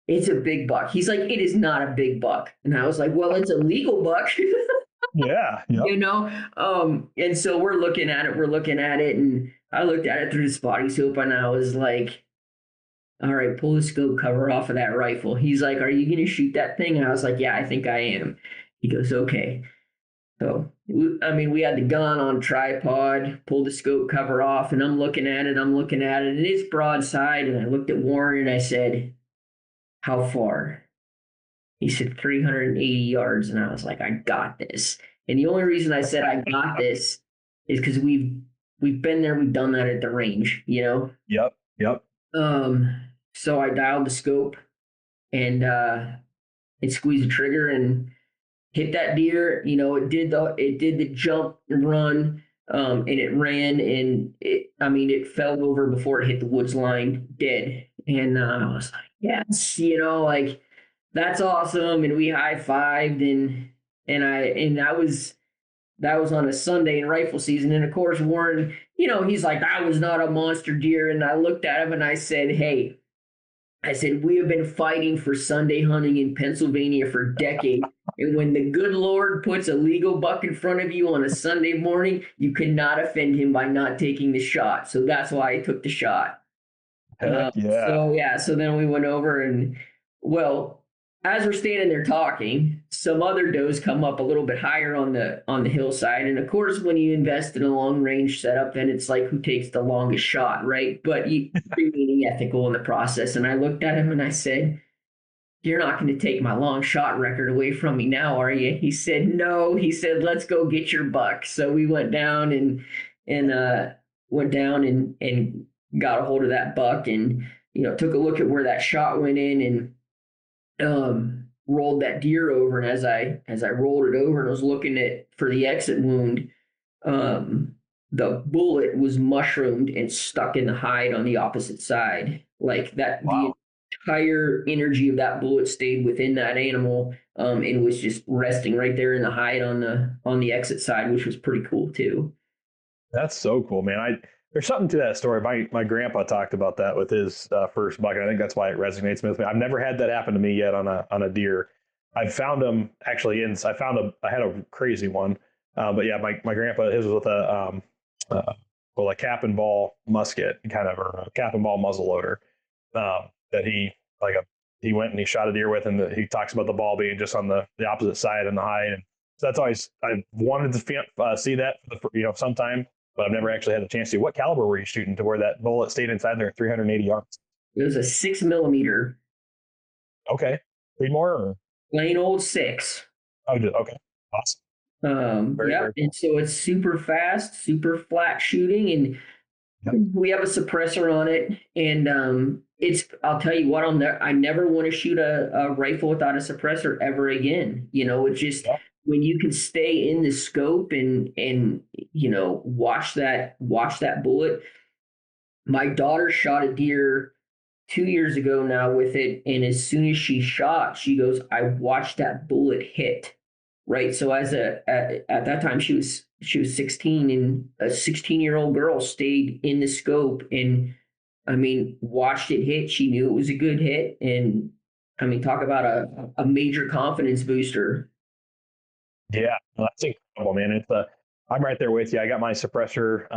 it's a big buck. He's like, it is not a big buck. And I was like, well, it's a legal buck. Yeah. Yep. And so we're looking at it. And I looked at it through the spotting scope and I was like, all right, pull the scope cover off of that rifle. He's like, are you going to shoot that thing? And I was like, yeah, I think I am. He goes, okay. So, I mean, we had the gun on tripod, pulled the scope cover off, and I'm looking at it, and it's broadside. And I looked at Warren and I said, how far? He said 380 yards. And I was like, I got this. And the only reason I said I got this is because we've been there, we've done that at the range, you know? Yep. So I dialed the scope and squeezed the trigger and hit that deer. You know, it did the jump and run, and it ran, and it fell over before it hit the woods line dead. And I was like, yes, you know, like that's awesome. And we high-fived, and that was on a Sunday in rifle season. And of course, Warren, you know, he's like, I was not a monster deer. And I looked at him and I said, hey, we have been fighting for Sunday hunting in Pennsylvania for decades. And when the good Lord puts a legal buck in front of you on a Sunday morning, you cannot offend him by not taking the shot. So that's why I took the shot. Heck yeah. So then we went over and, well, as we're standing there talking, some other does come up a little bit higher on the hillside. And of course, when you invest in a long range setup, then it's like who takes the longest shot, right? But you remaining ethical in the process. And I looked at him and I said, you're not going to take my long shot record away from me now, are you? He said, no. He said, let's go get your buck. So we went down and got a hold of that buck and, you know, took a look at where that shot went in and rolled that deer over. And as I rolled it over and was looking for the exit wound, the bullet was mushroomed and stuck in the hide on the opposite side. Like that, wow. The entire energy of that bullet stayed within that animal, and was just resting right there in the hide on the exit side, which was pretty cool too. That's so cool, man. There's something to that story. My grandpa talked about that with his first buck, and I think that's why it resonates with me. I've never had that happen to me yet on a deer. I've found them actually I had a crazy one, but yeah, my grandpa, his was with a cap and ball musket, kind of, or a cap and ball muzzle loader, that he went and he shot a deer with, and he talks about the ball being just on the opposite side in the hide, and so that's always I wanted to see that sometime. But I've never actually had the chance to. What caliber were you shooting to where that bullet stayed inside there 380 yards? It was a 6mm. Okay. Read more? Or? Plain old 6. Oh, okay. Awesome. Very cool. And so it's super fast, super flat shooting, and we have a suppressor on it. And I'll tell you what, I never want to shoot a rifle without a suppressor ever again. You know, it's just... Yeah. When you can stay in the scope and you know watch that bullet. My daughter shot a deer 2 years ago now with it, and as soon as she shot, she goes, I watched that bullet hit. Right. So at that time she was 16, and a 16-year-old girl stayed in the scope and watched it hit. She knew it was a good hit, and talk about a major confidence booster. Yeah, that's incredible, man. I'm right there with you. I got my suppressor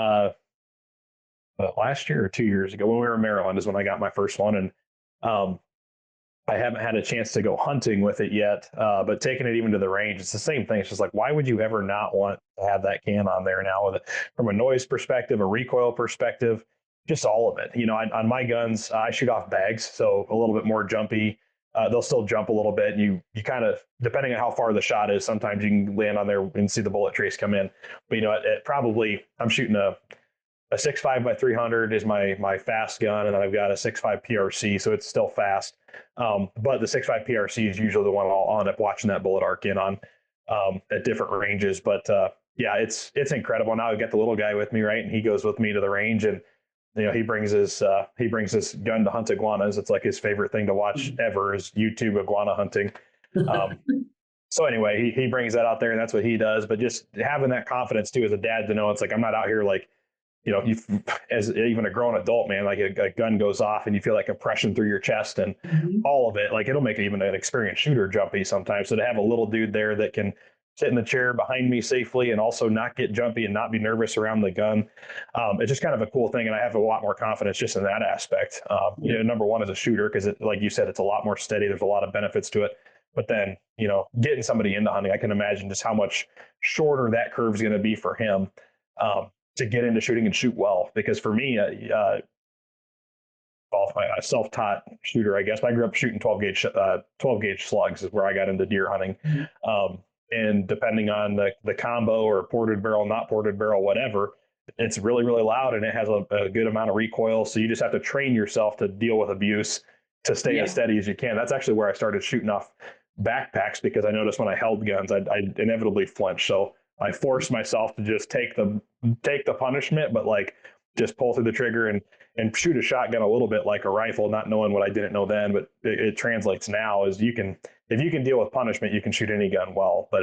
last year or 2 years ago when we were in Maryland is when I got my first one. And I haven't had a chance to go hunting with it yet, but taking it even to the range, it's the same thing. It's just like, why would you ever not want to have that can on there now with it from a noise perspective, a recoil perspective, just all of it. You know, on my guns, I shoot off bags, so a little bit more jumpy. They'll still jump a little bit. And you kind of, depending on how far the shot is, sometimes you can land on there and see the bullet trace come in. But, you know, I'm shooting a 6.5 by 300 is my fast gun. And then I've got a 6.5 PRC, so it's still fast. But the 6.5 PRC is usually the one I'll end up watching that bullet arc in on at different ranges. But yeah, it's incredible. Now I've got the little guy with me, right? And he goes with me to the range, and you know, he brings his gun to hunt iguanas. It's like his favorite thing to watch ever is YouTube iguana hunting. So anyway, he brings that out there, and that's what he does. But just having that confidence too as a dad to know it's like, I'm not out here like, you know, as even a grown adult, man, like a gun goes off and you feel like compression through your chest and all of it, like it'll make even an experienced shooter jumpy sometimes. So to have a little dude there that can sit in the chair behind me safely and also not get jumpy and not be nervous around the gun. It's just kind of a cool thing. And I have a lot more confidence just in that aspect. You know, number one as a shooter, because like you said, it's a lot more steady. There's a lot of benefits to it. But then, getting somebody into hunting, I can imagine just how much shorter that curve is going to be for him to get into shooting and shoot well. Because for me, my self-taught shooter, I guess. I grew up shooting 12 gauge slugs is where I got into deer hunting. And depending on the combo or ported barrel, not ported barrel, whatever, it's really, really loud and it has a good amount of recoil. So you just have to train yourself to deal with abuse to stay as steady as you can. That's actually where I started shooting off backpacks, because I noticed when I held guns, I inevitably flinch. So I forced myself to just take the punishment, but like just pull through the trigger and shoot a shotgun a little bit like a rifle, not knowing what I didn't know then, but it translates now is if you can deal with punishment, you can shoot any gun well. But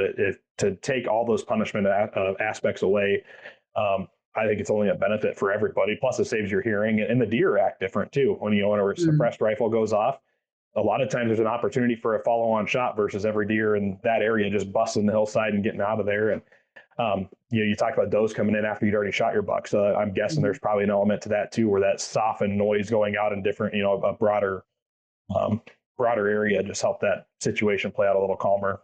to take all those punishment aspects away, I think it's only a benefit for everybody. Plus, it saves your hearing, and the deer act different too. When a suppressed rifle goes off, a lot of times there's an opportunity for a follow-on shot versus every deer in that area just busting the hillside and getting out of there. And you talked about does coming in after you'd already shot your buck. So I'm guessing there's probably an element to that too, where that softened noise going out in different, a broader area just helped that situation play out a little calmer.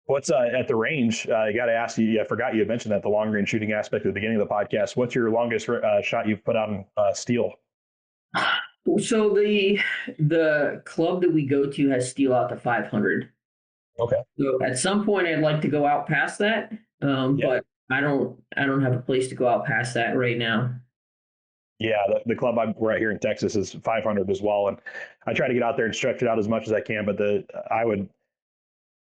What's at the range? I got to ask you. I forgot you had mentioned that the long range shooting aspect at the beginning of the podcast. What's your longest shot you've put out in steel? So the club that we go to has steel out to 500. Okay. So at some point, I'd like to go out past that, but I don't have a place to go out past that right now. Yeah, the club I'm right here in Texas is 500 as well, and I try to get out there and stretch it out as much as I can. But I would,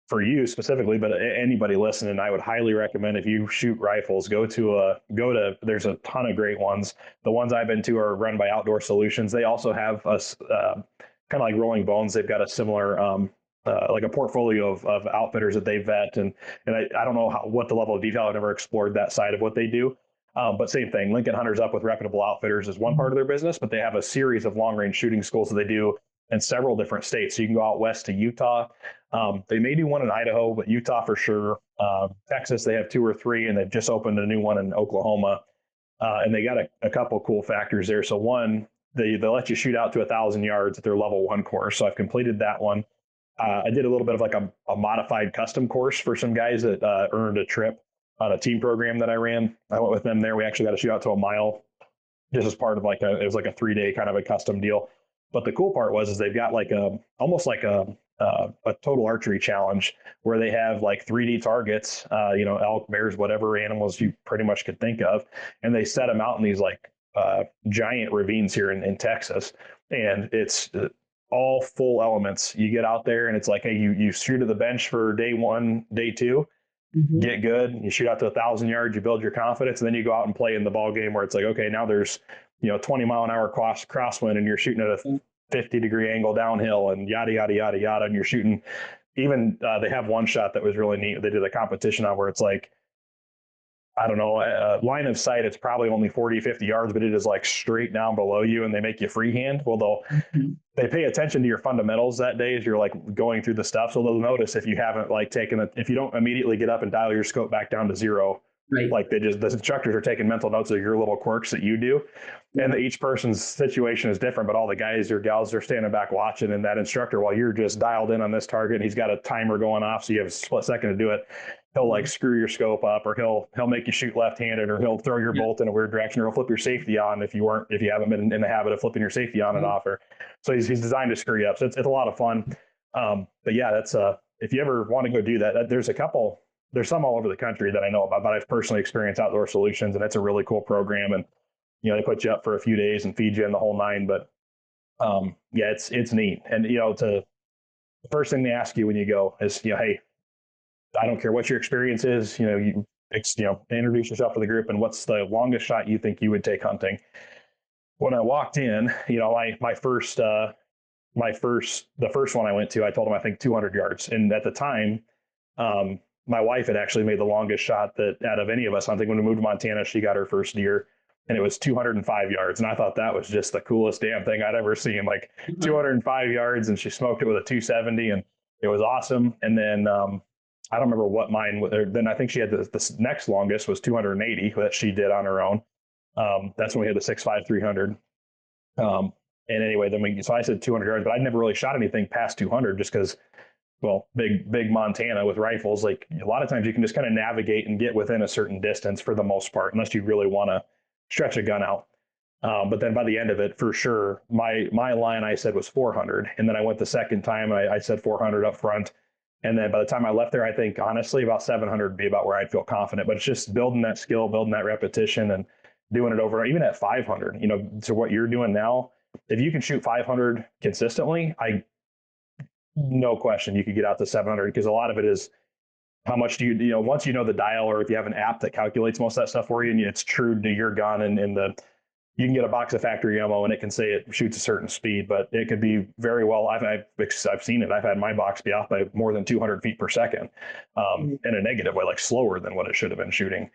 for you specifically, but anybody listening, I would highly recommend, if you shoot rifles, go to there's a ton of great ones. The ones I've been to are run by Outdoor Solutions. They also have kind of like Rolling Bones. They've got a similar like a portfolio of outfitters that they vet, and I don't know what the level of detail. I've never explored that side of what they do. But same thing, Lincoln Hunters Up with Reputable Outfitters is one part of their business, but they have a series of long range shooting schools that they do in several different states. So you can go out west to Utah. They may do one in Idaho, but Utah for sure. Texas, they have 2 or 3, and they've just opened a new one in Oklahoma. And they got a couple cool factors there. So one, they let you shoot out to 1,000 yards at their level 1 course. So I've completed that one. I did a little bit of like a modified custom course for some guys that earned a trip on a team program that I ran. I went with them there. We actually got to shoot out to a mile just as part of it was like a 3-day kind of a custom deal. But the cool part is they've got almost like a total archery challenge where they have like 3D targets, elk, bears, whatever animals you pretty much could think of. And they set them out in these giant ravines here in Texas. And it's all full elements. You get out there and it's like, hey, you shoot at the bench for day 1, day 2, get good. You shoot out to 1,000 yards, you build your confidence, and then you go out and play in the ball game where it's like, okay, now there's 20-mile-an-hour crosswind and you're shooting at a 50-degree angle downhill and yada, yada, yada, yada. And you're shooting even, they have one shot that was really neat. They did a competition on where it's like, I don't know, line of sight, it's probably only 40, 50 yards, but it is like straight down below you and they make you freehand. Well, they pay attention to your fundamentals that day as you're like going through the stuff. So they'll notice if you haven't if you don't immediately get up and dial your scope back down to 0, right. Like the instructors are taking mental notes of your little quirks that you do. Yeah. And each person's situation is different, but all the guys or gals are standing back watching, and that instructor, while you're just dialed in on this target and he's got a timer going off, so you have a split second to do it, he'll like screw your scope up, or he'll make you shoot left-handed, or he'll throw your bolt in a weird direction, or he'll flip your safety on if you haven't been in the habit of flipping your safety on and off. Or so he's designed to screw you up. So it's a lot of fun. But yeah, that's if you ever want to go do that, there's some all over the country that I know about, but I've personally experienced Outdoor Solutions, and it's a really cool program. And they put you up for a few days and feed you in the whole 9. But yeah, it's neat. And the first thing they ask you when you go is, hey, I don't care what your experience is, introduce yourself to the group, and what's the longest shot you think you would take hunting. When I walked in, the first one I went to, I told them I think 200 yards. And at the time, my wife had actually made the longest shot that out of any of us. I think when we moved to Montana, she got her first deer, and it was 205 yards. And I thought that was just the coolest damn thing I'd ever seen, 205 yards. And she smoked it with a 270, and it was awesome. And then, I don't remember what mine was. Then I think she had the next longest was 280 that she did on her own. That's when we had the 6.5 300. And anyway, so I said 200 yards, but I'd never really shot anything past 200 just because, well, big Montana with rifles, like a lot of times you can just kind of navigate and get within a certain distance for the most part, unless you really want to stretch a gun out. But then by the end of it, for sure, my line I said was 400. And then I went the second time and I said 400 up front. And then by the time I left there, I think honestly about 700 would be about where I'd feel confident. But it's just building that skill, building that repetition and doing it over, even at 500, to what you're doing now. If you can shoot 500 consistently, no question you could get out to 700, because a lot of it is how much do you once you know the dial, or if you have an app that calculates most of that stuff for you and it's true to your gun, and you can get a box of factory ammo and it can say it shoots a certain speed, but it could be very well. I've seen it. I've had my box be off by more than 200 feet per second, in a negative way, like slower than what it should have been shooting.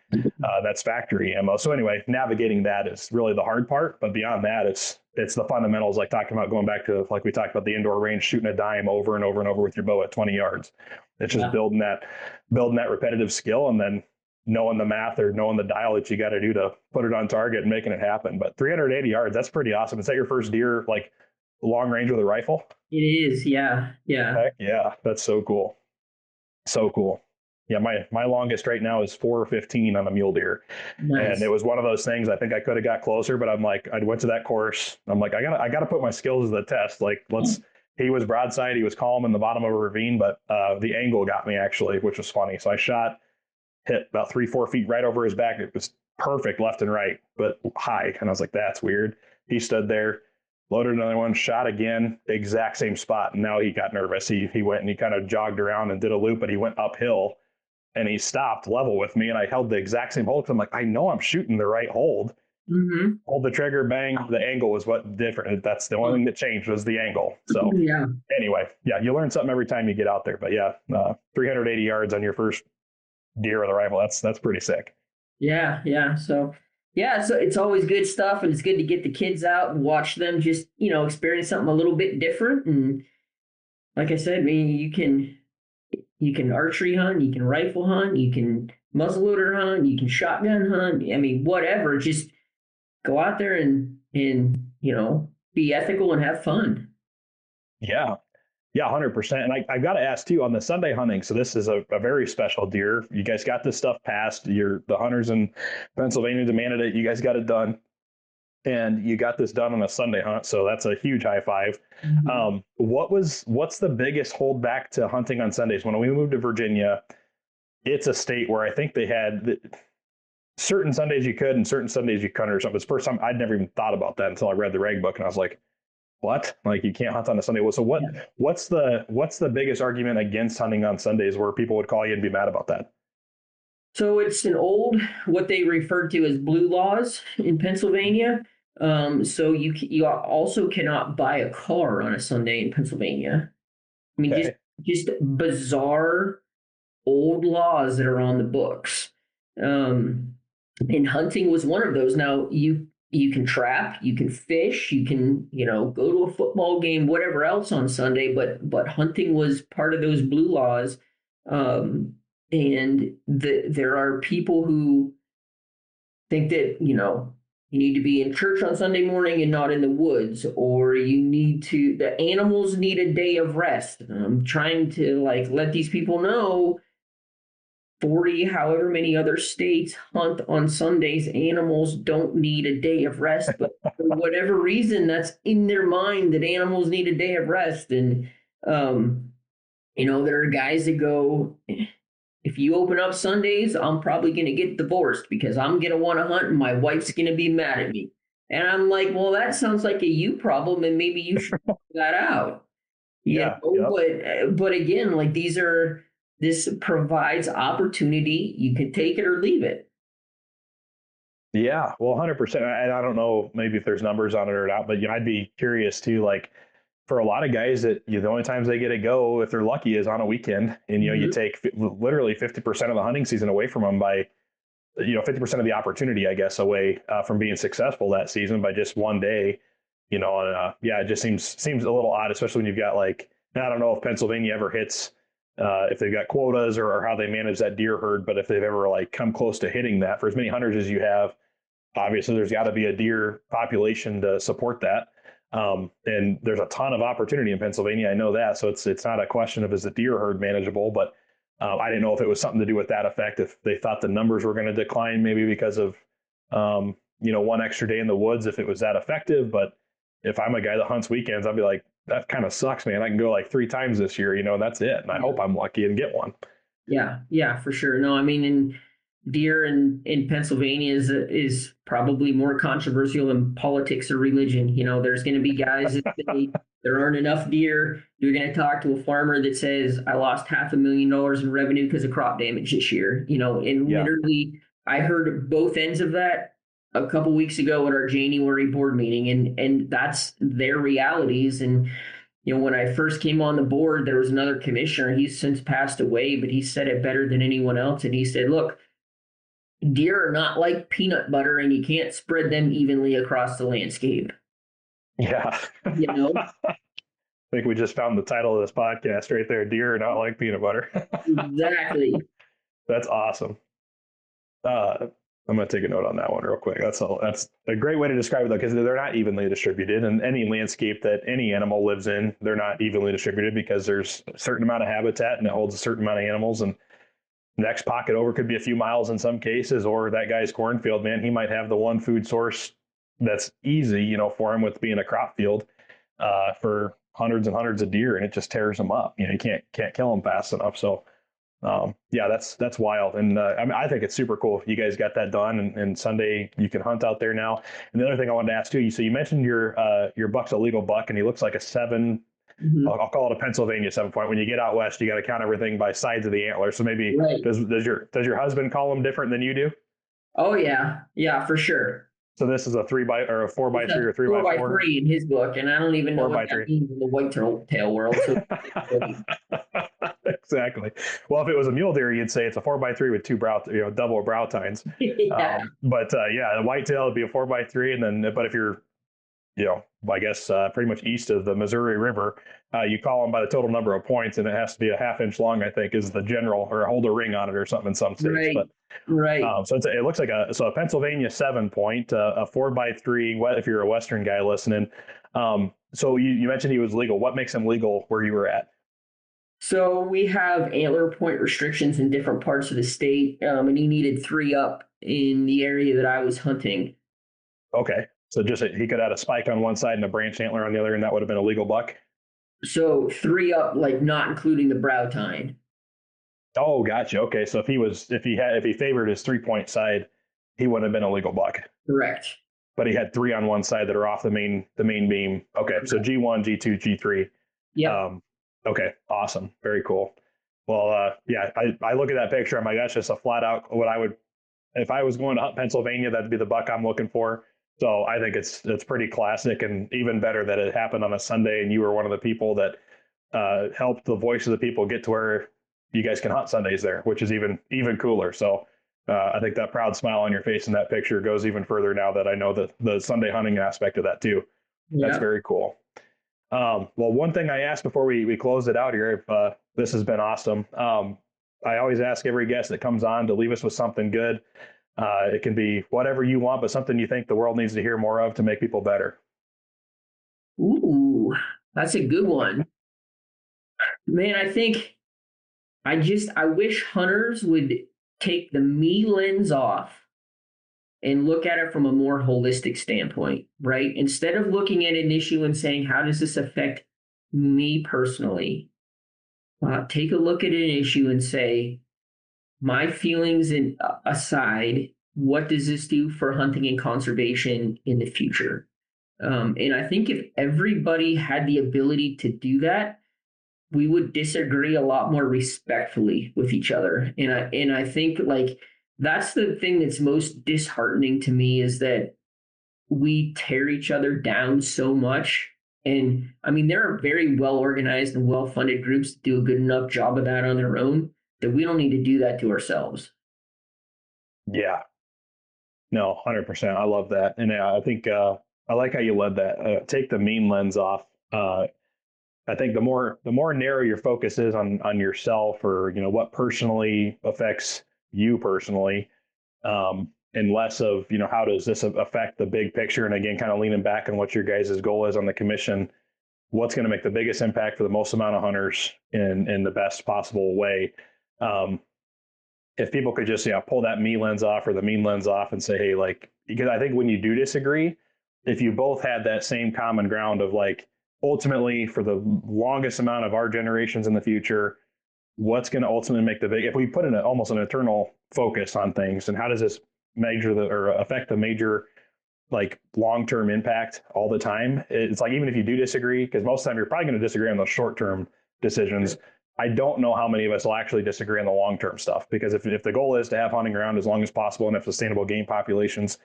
That's factory ammo. So anyway, navigating that is really the hard part. But beyond that, it's the fundamentals, like talking about going back to, like we talked about, the indoor range, shooting a dime over and over and over with your bow at 20 yards. It's just building that repetitive skill, and then knowing the math or knowing the dial that you got to do to put it on target and making it happen. But 380 yards, that's pretty awesome. Is that your first deer, like long range with a rifle? It is. Yeah. Yeah. Heck yeah. That's so cool. So cool. Yeah. My longest right now is 415 on a mule deer. Nice. And it was one of those things, I think I could have got closer, but I'm like, I went to that course. I'm like, I gotta put my skills to the test. Like, he was broadside. He was calm in the bottom of a ravine, but the angle got me actually, which was funny. So I hit about 3-4 feet right over his back. It was perfect left and right, but high. And I was like, that's weird. He stood there, loaded another one, shot again, exact same spot. And now he got nervous. He went and he kind of jogged around and did a loop, but he went uphill and he stopped level with me. And I held the exact same hold. I'm like, I know I'm shooting the right hold. Mm-hmm. Hold the trigger, bang. The angle was what different. That's the only thing that changed, was the angle. So anyway, you learn something every time you get out there. But 380 yards on your first deer with a rifle, that's pretty sick. So it's always good stuff, and it's good to get the kids out and watch them just experience something a little bit different. And like I said, I mean, you can archery hunt, you can rifle hunt, you can muzzleloader hunt, you can shotgun hunt. I mean, whatever, just go out there and be ethical and have fun. Yeah, 100%. And I got to ask too, on the Sunday hunting. So this is a very special deer. You guys got this stuff passed. The hunters in Pennsylvania demanded it. You guys got it done, and you got this done on a Sunday hunt. So that's a huge high five. Mm-hmm. What's the biggest holdback to hunting on Sundays? When we moved to Virginia, it's a state where I think they had certain Sundays you could and certain Sundays you couldn't or something. It's the first time I'd never even thought about that until I read the reg book, and I was like, what? Like, you can't hunt on a Sunday? So what's the biggest argument against hunting on Sundays where people would call you and be mad about that? So it's an old, what they referred to as blue laws in Pennsylvania. So you also cannot buy a car on a Sunday in Pennsylvania. I mean, just bizarre old laws that are on the books. And hunting was one of those. Now you can trap, you can fish, you can, go to a football game, whatever else on Sunday, but hunting was part of those blue laws. And there are people who think that, you need to be in church on Sunday morning and not in the woods, or the animals need a day of rest. I'm trying to let these people know 40, however many other states hunt on Sundays. Animals don't need a day of rest, but for whatever reason, that's in their mind that animals need a day of rest. And, there are guys that go, if you open up Sundays, I'm probably going to get divorced because I'm going to want to hunt and my wife's going to be mad at me. And I'm like, well, that sounds like a you problem, and maybe you should figure that out. But again, this provides opportunity. You can take it or leave it. Yeah, well, 100%. And I don't know maybe if there's numbers on it or not, but I'd be curious too, for a lot of guys that the only times they get to go, if they're lucky, is on a weekend. And, you take literally 50% of the hunting season away from them by, 50% of the opportunity, I guess, away from being successful that season by just one day, it just seems a little odd, especially when you've got I don't know if Pennsylvania ever hits, if they've got quotas or how they manage that deer herd, but if they've ever come close to hitting that, for as many hunters as you have, obviously there's got to be a deer population to support that. And there's a ton of opportunity in Pennsylvania. I know that. So it's not a question of is the deer herd manageable, but I didn't know if it was something to do with that effect. If they thought the numbers were going to decline, maybe because of one extra day in the woods, if it was that effective. But if I'm a guy that hunts weekends, I'd be like, that kind of sucks, man. I can go like 3 times this year, and that's it. And I hope I'm lucky and get one. Yeah, for sure. No, I mean, deer in Pennsylvania is probably more controversial than politics or religion. There's going to be guys that say there aren't enough deer. You're going to talk to a farmer that says, I lost $500,000 in revenue because of crop damage this year. Literally, I heard both ends of that a couple weeks ago at our January board meeting, and that's their realities. And when I first came on the board, there was another commissioner. He's since passed away, but he said it better than anyone else. And he said, look, deer are not like peanut butter, and you can't spread them evenly across the landscape. Yeah. I think we just found the title of this podcast right there. Deer are not like peanut butter. Exactly. That's awesome. I'm going to take a note on that one real quick. That's a great way to describe it, though, because they're not evenly distributed. And any landscape that any animal lives in, they're not evenly distributed because there's a certain amount of habitat and it holds a certain amount of animals. And the next pocket over could be a few miles in some cases, or that guy's cornfield, man, he might have the one food source that's easy, for him with being a crop field for hundreds and hundreds of deer, and it just tears them up. You can't kill them fast enough. So that's wild. And I think it's super cool. You guys got that done, and Sunday you can hunt out there now. And the other thing I wanted to ask too, so you mentioned your buck's a legal buck, and he looks like a 7. Mm-hmm. I'll call it a Pennsylvania 7-point. When you get out west, you got to count everything by sides of the antler. So maybe does your husband call them different than you do? Oh yeah, for sure. So this is a 3x or a 4x3 or 3x4? 4x3 in his book, and I don't even know what that means in the whitetail world. So. Exactly. Well, if it was a mule deer, you'd say it's a 4x3 with 2 double brow tines. Yeah. The whitetail would be a 4x3, and then but if you're I guess pretty much east of the Missouri River, you call them by the total number of points, and it has to be a 1/2 inch long, I think, is the general, or hold a ring on it or something in some states. Right. So it looks like a Pennsylvania 7-point, a 4x3. If you're a Western guy listening, so you mentioned he was legal. What makes him legal where you were at? So we have antler point restrictions in different parts of the state, and he needed 3 up in the area that I was hunting. Okay. So just he could have a spike on one side and a branched antler on the other, and that would have been a legal buck? So 3 up, like not including the brow tine. Oh, gotcha. Okay. So if he favored his 3-point side, he wouldn't have been a legal buck. Correct. But he had 3 on one side that are off the main beam. Okay. So G1, G2, G3. Yeah. Okay. Awesome. Very cool. Well, I look at that picture. I'm like, that's just a flat out if I was going to hunt Pennsylvania, that'd be the buck I'm looking for. So I think it's pretty classic, and even better that it happened on a Sunday, and you were one of the people that helped the voice of the people get to where you guys can hunt Sundays there, which is even cooler. So I think that proud smile on your face in that picture goes even further now that I know the Sunday hunting aspect of that too. Yeah. That's very cool. Well, one thing I asked before we close it out here, if this has been awesome. I always ask every guest that comes on to leave us with something good. It can be whatever you want, but something you think the world needs to hear more of to make people better. Ooh, that's a good one. Man, I think I wish hunters would take the me lens off and look at it from a more holistic standpoint, right? Instead of looking at an issue and saying, how does this affect me personally? Take a look at an issue and say, my feelings aside, what does this do for hunting and conservation in the future? And I think if everybody had the ability to do that, we would disagree a lot more respectfully with each other. And I think like that's the thing that's most disheartening to me, is that we tear each other down so much. And I mean, there are very well organized and well funded groups that do a good enough job of that on their own, that we don't need to do that to ourselves. Yeah. No, 100%. I love that. And I think I like how you led that. Take the mean lens off. I think the more narrow your focus is on yourself, or what personally affects you personally, and less of, how does this affect the big picture? And again, kind of leaning back on what your guys' goal is on the commission, what's going to make the biggest impact for the most amount of hunters in the best possible way. If people could just, pull that me lens off or the mean lens off and say, hey, like, because I think when you do disagree, if you both had that same common ground of like, ultimately for the longest amount of our generations in the future, what's going to ultimately make if we put in almost an eternal focus on things, and how does this affect the major like long-term impact all the time? It's like, even if you do disagree, because most of the time you're probably going to disagree on those short-term decisions. I don't know how many of us will actually disagree on the long-term stuff, because if the goal is to have hunting around as long as possible and have sustainable game populations,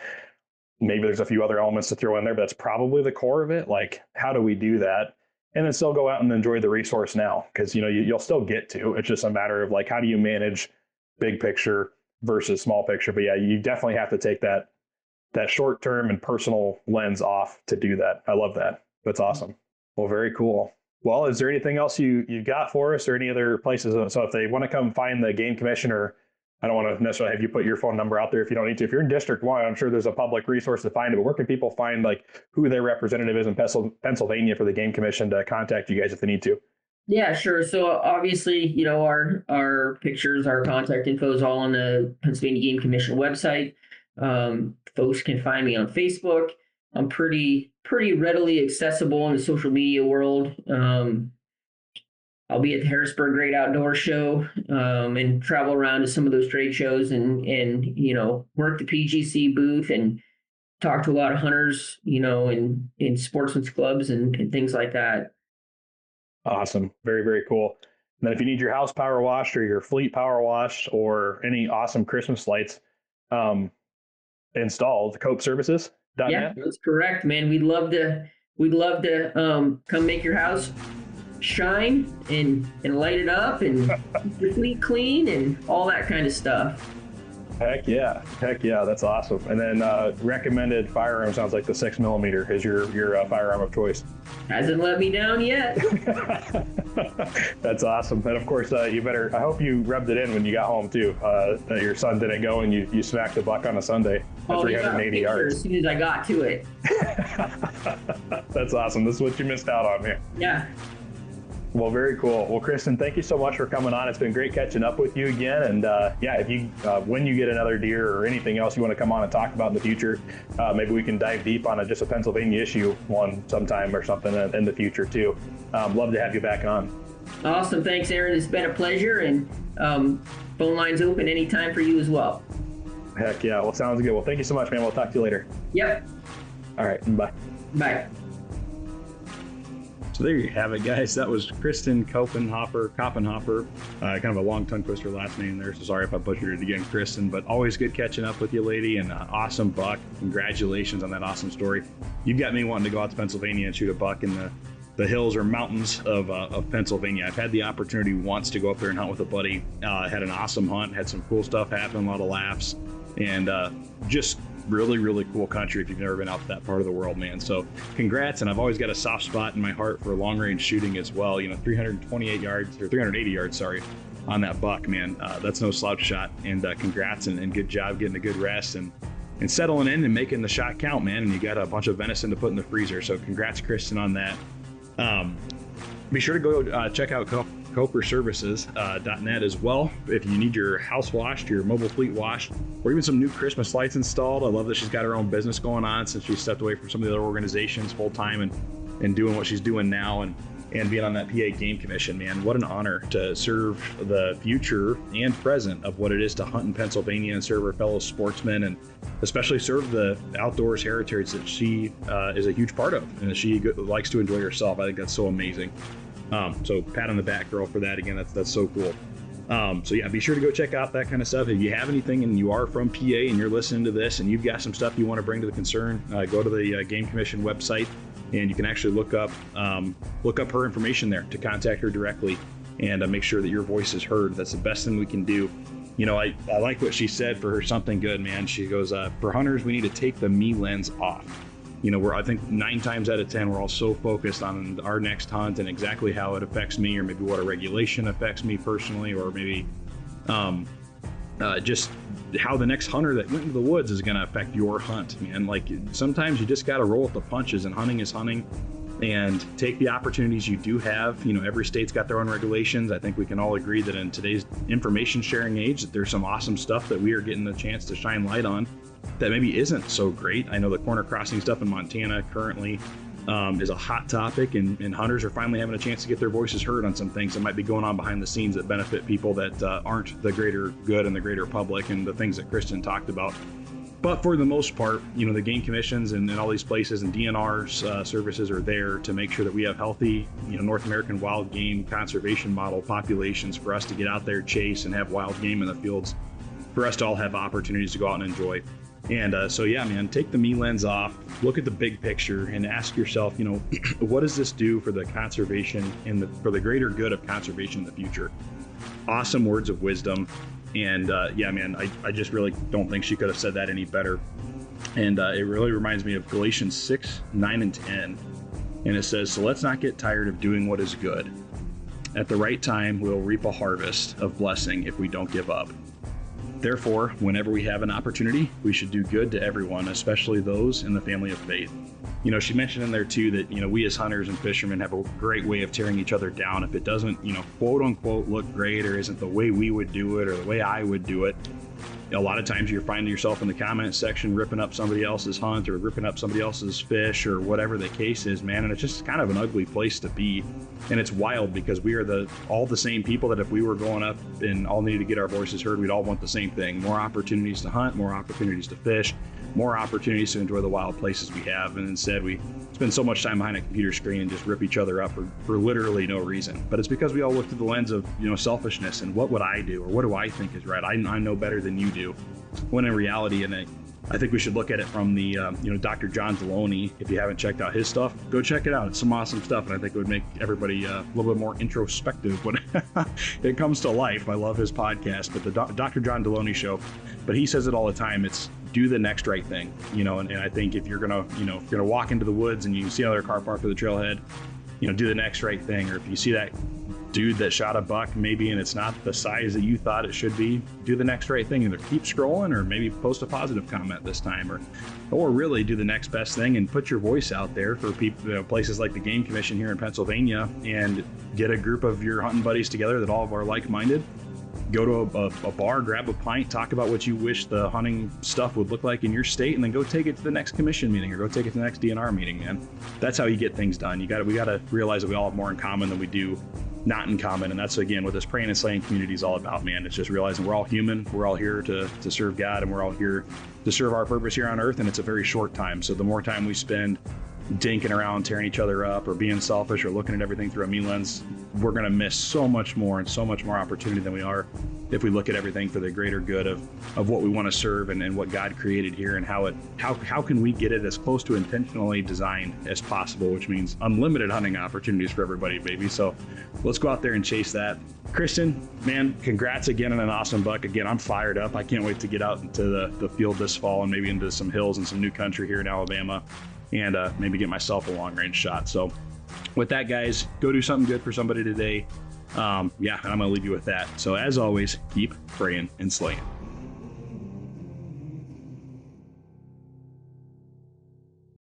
maybe there's a few other elements to throw in there, but that's probably the core of it. Like, how do we do that? And then still go out and enjoy the resource now, because, you'll still get to. It's just a matter of like, how do you manage big picture versus small picture? But yeah, you definitely have to take that short-term and personal lens off to do that. I love that. That's awesome. Well, very cool. Well, is there anything else you've got for us, or any other places? So if they want to come find the game commission, or I don't want to necessarily have you put your phone number out there if you don't need to. If you're in District 1, I'm sure there's a public resource to find it, but where can people find like who their representative is in Pennsylvania for the Game Commission to contact you guys if they need to? Yeah, sure. So obviously, our pictures, our contact info is all on the Pennsylvania Game Commission website. Folks can find me on Facebook. I'm pretty readily accessible in the social media world. I'll be at the Harrisburg Great Outdoor Show, and travel around to some of those trade shows and work the PGC booth and talk to a lot of hunters, in sportsmen's clubs and things like that. Awesome. Very, very cool. And then if you need your house power washed or your fleet power washed or any awesome Christmas lights installed, copeservices.net. Yeah, that's correct, man. We'd love to come make your house shine and light it up and keep your fleet clean and all that kind of stuff. Heck yeah. That's awesome. And then recommended firearm sounds like the 6mm is your firearm of choice. Hasn't let me down yet. That's awesome. And of course, I hope you rubbed it in when you got home too, that your son didn't go and you smacked a buck on a Sunday at 380 yards. As soon as I got to it. That's awesome. This is what you missed out on here. Yeah. Well, very cool. Well, Kristen, thank you so much for coming on. It's been great catching up with you again. And if you, when you get another deer or anything else you want to come on and talk about in the future, maybe we can dive deep on just a Pennsylvania issue one sometime or something in the future too. Love to have you back on. Awesome. Thanks, Aaron. It's been a pleasure. And phone line's open anytime for you as well. Heck yeah. Well, sounds good. Well, thank you so much, man. We'll talk to you later. Yep. All right. Bye. Bye. So there you have it, guys. That was Kristen Kopehafer, kind of a long tongue twister last name there. So sorry if I butchered it again, Kristen, but always good catching up with you, lady, and awesome buck. Congratulations on that awesome story. You've got me wanting to go out to Pennsylvania and shoot a buck in the hills or mountains of Pennsylvania. I've had the opportunity once to go up there and hunt with a buddy. Had an awesome hunt, had some cool stuff happen, a lot of laughs, and just really, really cool country if you've never been out to that part of the world, man. So congrats. And I've always got a soft spot in my heart for long range shooting as well. 380 yards, on that buck, man. That's no slouch shot. And congrats and good job getting a good rest and settling in and making the shot count, man. And you got a bunch of venison to put in the freezer. So congrats, Kristen, on that. Be sure to go check out copeservices.net as well if you need your house washed, your mobile fleet washed, or even some new Christmas lights installed. I love that she's got her own business going on since she stepped away from some of the other organizations full time and doing what she's doing now and being on that PA Game Commission, man. What an honor to serve the future and present of what it is to hunt in Pennsylvania and serve her fellow sportsmen, and especially serve the outdoors heritage that she is a huge part of and that she likes to enjoy herself. I think that's so amazing. So pat on the back, girl, for that. Again, that's so cool. So yeah, be sure to go check out that kind of stuff. If you have anything and you are from PA and you're listening to this and you've got some stuff you want to bring to the concern, go to the Game Commission website and you can actually look up her information there to contact her directly and make sure that your voice is heard. That's the best thing we can do. I like what she said for her something good, man. She goes, for hunters, we need to take the me lens off. I think 9 times out of 10, we're all so focused on our next hunt and exactly how it affects me, or maybe what a regulation affects me personally, or maybe just how the next hunter that went into the woods is going to affect your hunt, man. Like sometimes you just got to roll with the punches, and hunting is hunting, and take the opportunities you do have. Every state's got their own regulations. I think we can all agree that in today's information sharing age that there's some awesome stuff that we are getting the chance to shine light on that maybe isn't so great. I know the corner crossing stuff in Montana currently is a hot topic, and hunters are finally having a chance to get their voices heard on some things that might be going on behind the scenes that benefit people that aren't the greater good and the greater public, and the things that Kristen talked about. But for the most part, the game commissions and all these places and DNR's services are there to make sure that we have healthy, North American wild game conservation model populations for us to get out there, chase, and have wild game in the fields, for us to all have opportunities to go out and enjoy. And so, yeah, man, take the me lens off, look at the big picture, and ask yourself, what does this do for the conservation and for the greater good of conservation in the future? Awesome words of wisdom. And yeah, man, I just really don't think she could have said that any better. And it really reminds me of Galatians 6, 9, and 10. And it says, so let's not get tired of doing what is good. At the right time, we'll reap a harvest of blessing if we don't give up. Therefore, whenever we have an opportunity, we should do good to everyone, especially those in the family of faith. She mentioned in there too that, we as hunters and fishermen have a great way of tearing each other down if it doesn't, quote unquote, look great, or isn't the way we would do it or the way I would do it. A lot of times you're finding yourself in the comment section ripping up somebody else's hunt or ripping up somebody else's fish or whatever the case is, man. And it's just kind of an ugly place to be. And it's wild because we are all the same people that if we were going up and all needed to get our voices heard, we'd all want the same thing. More opportunities to hunt, more opportunities to fish, more opportunities to enjoy the wild places we have. And instead we spend so much time behind a computer screen and just rip each other up for literally no reason. But it's because we all look through the lens of, selfishness and what would I do or what do I think is right? I know better than you do. When in reality, and I think we should look at it from the, Dr. John Deloney. If you haven't checked out his stuff, go check it out. It's some awesome stuff, and I think it would make everybody a little bit more introspective when it comes to life. I love his podcast, but the Dr. John Deloney show. But he says it all the time. It's do the next right thing, and I think if you're gonna walk into the woods and you see another car parked at the trailhead, do the next right thing. Or if you see that dude that shot a buck maybe and it's not the size that you thought it should be, do the next right thing. Either keep scrolling or maybe post a positive comment this time, or really do the next best thing and put your voice out there for people, places like the Game Commission here in Pennsylvania, and get a group of your hunting buddies together that all are like-minded. Go to a bar, grab a pint, talk about what you wish the hunting stuff would look like in your state, and then go take it to the next commission meeting or go take it to the next DNR meeting, man. That's how you get things done. We got to realize that we all have more in common than we do not in common. And that's, again, what this Prayin and Slayin community is all about, man. It's just realizing we're all human. We're all here to serve God, and we're all here to serve our purpose here on earth. And it's a very short time. So the more time we spend dinking around, tearing each other up, or being selfish, or looking at everything through a me lens, we're going to miss so much more and so much more opportunity than we are if we look at everything for the greater good of what we want to serve and what God created here, and how can we get it as close to intentionally designed as possible, which means unlimited hunting opportunities for everybody, baby. So let's go out there and chase that. Kristen, man, congrats again on an awesome buck. Again, I'm fired up. I can't wait to get out into the field this fall and maybe into some hills and some new country here in Alabama, and maybe get myself a long range shot. So with that, guys, go do something good for somebody today. And I'm going to leave you with that. So as always, keep praying and slaying.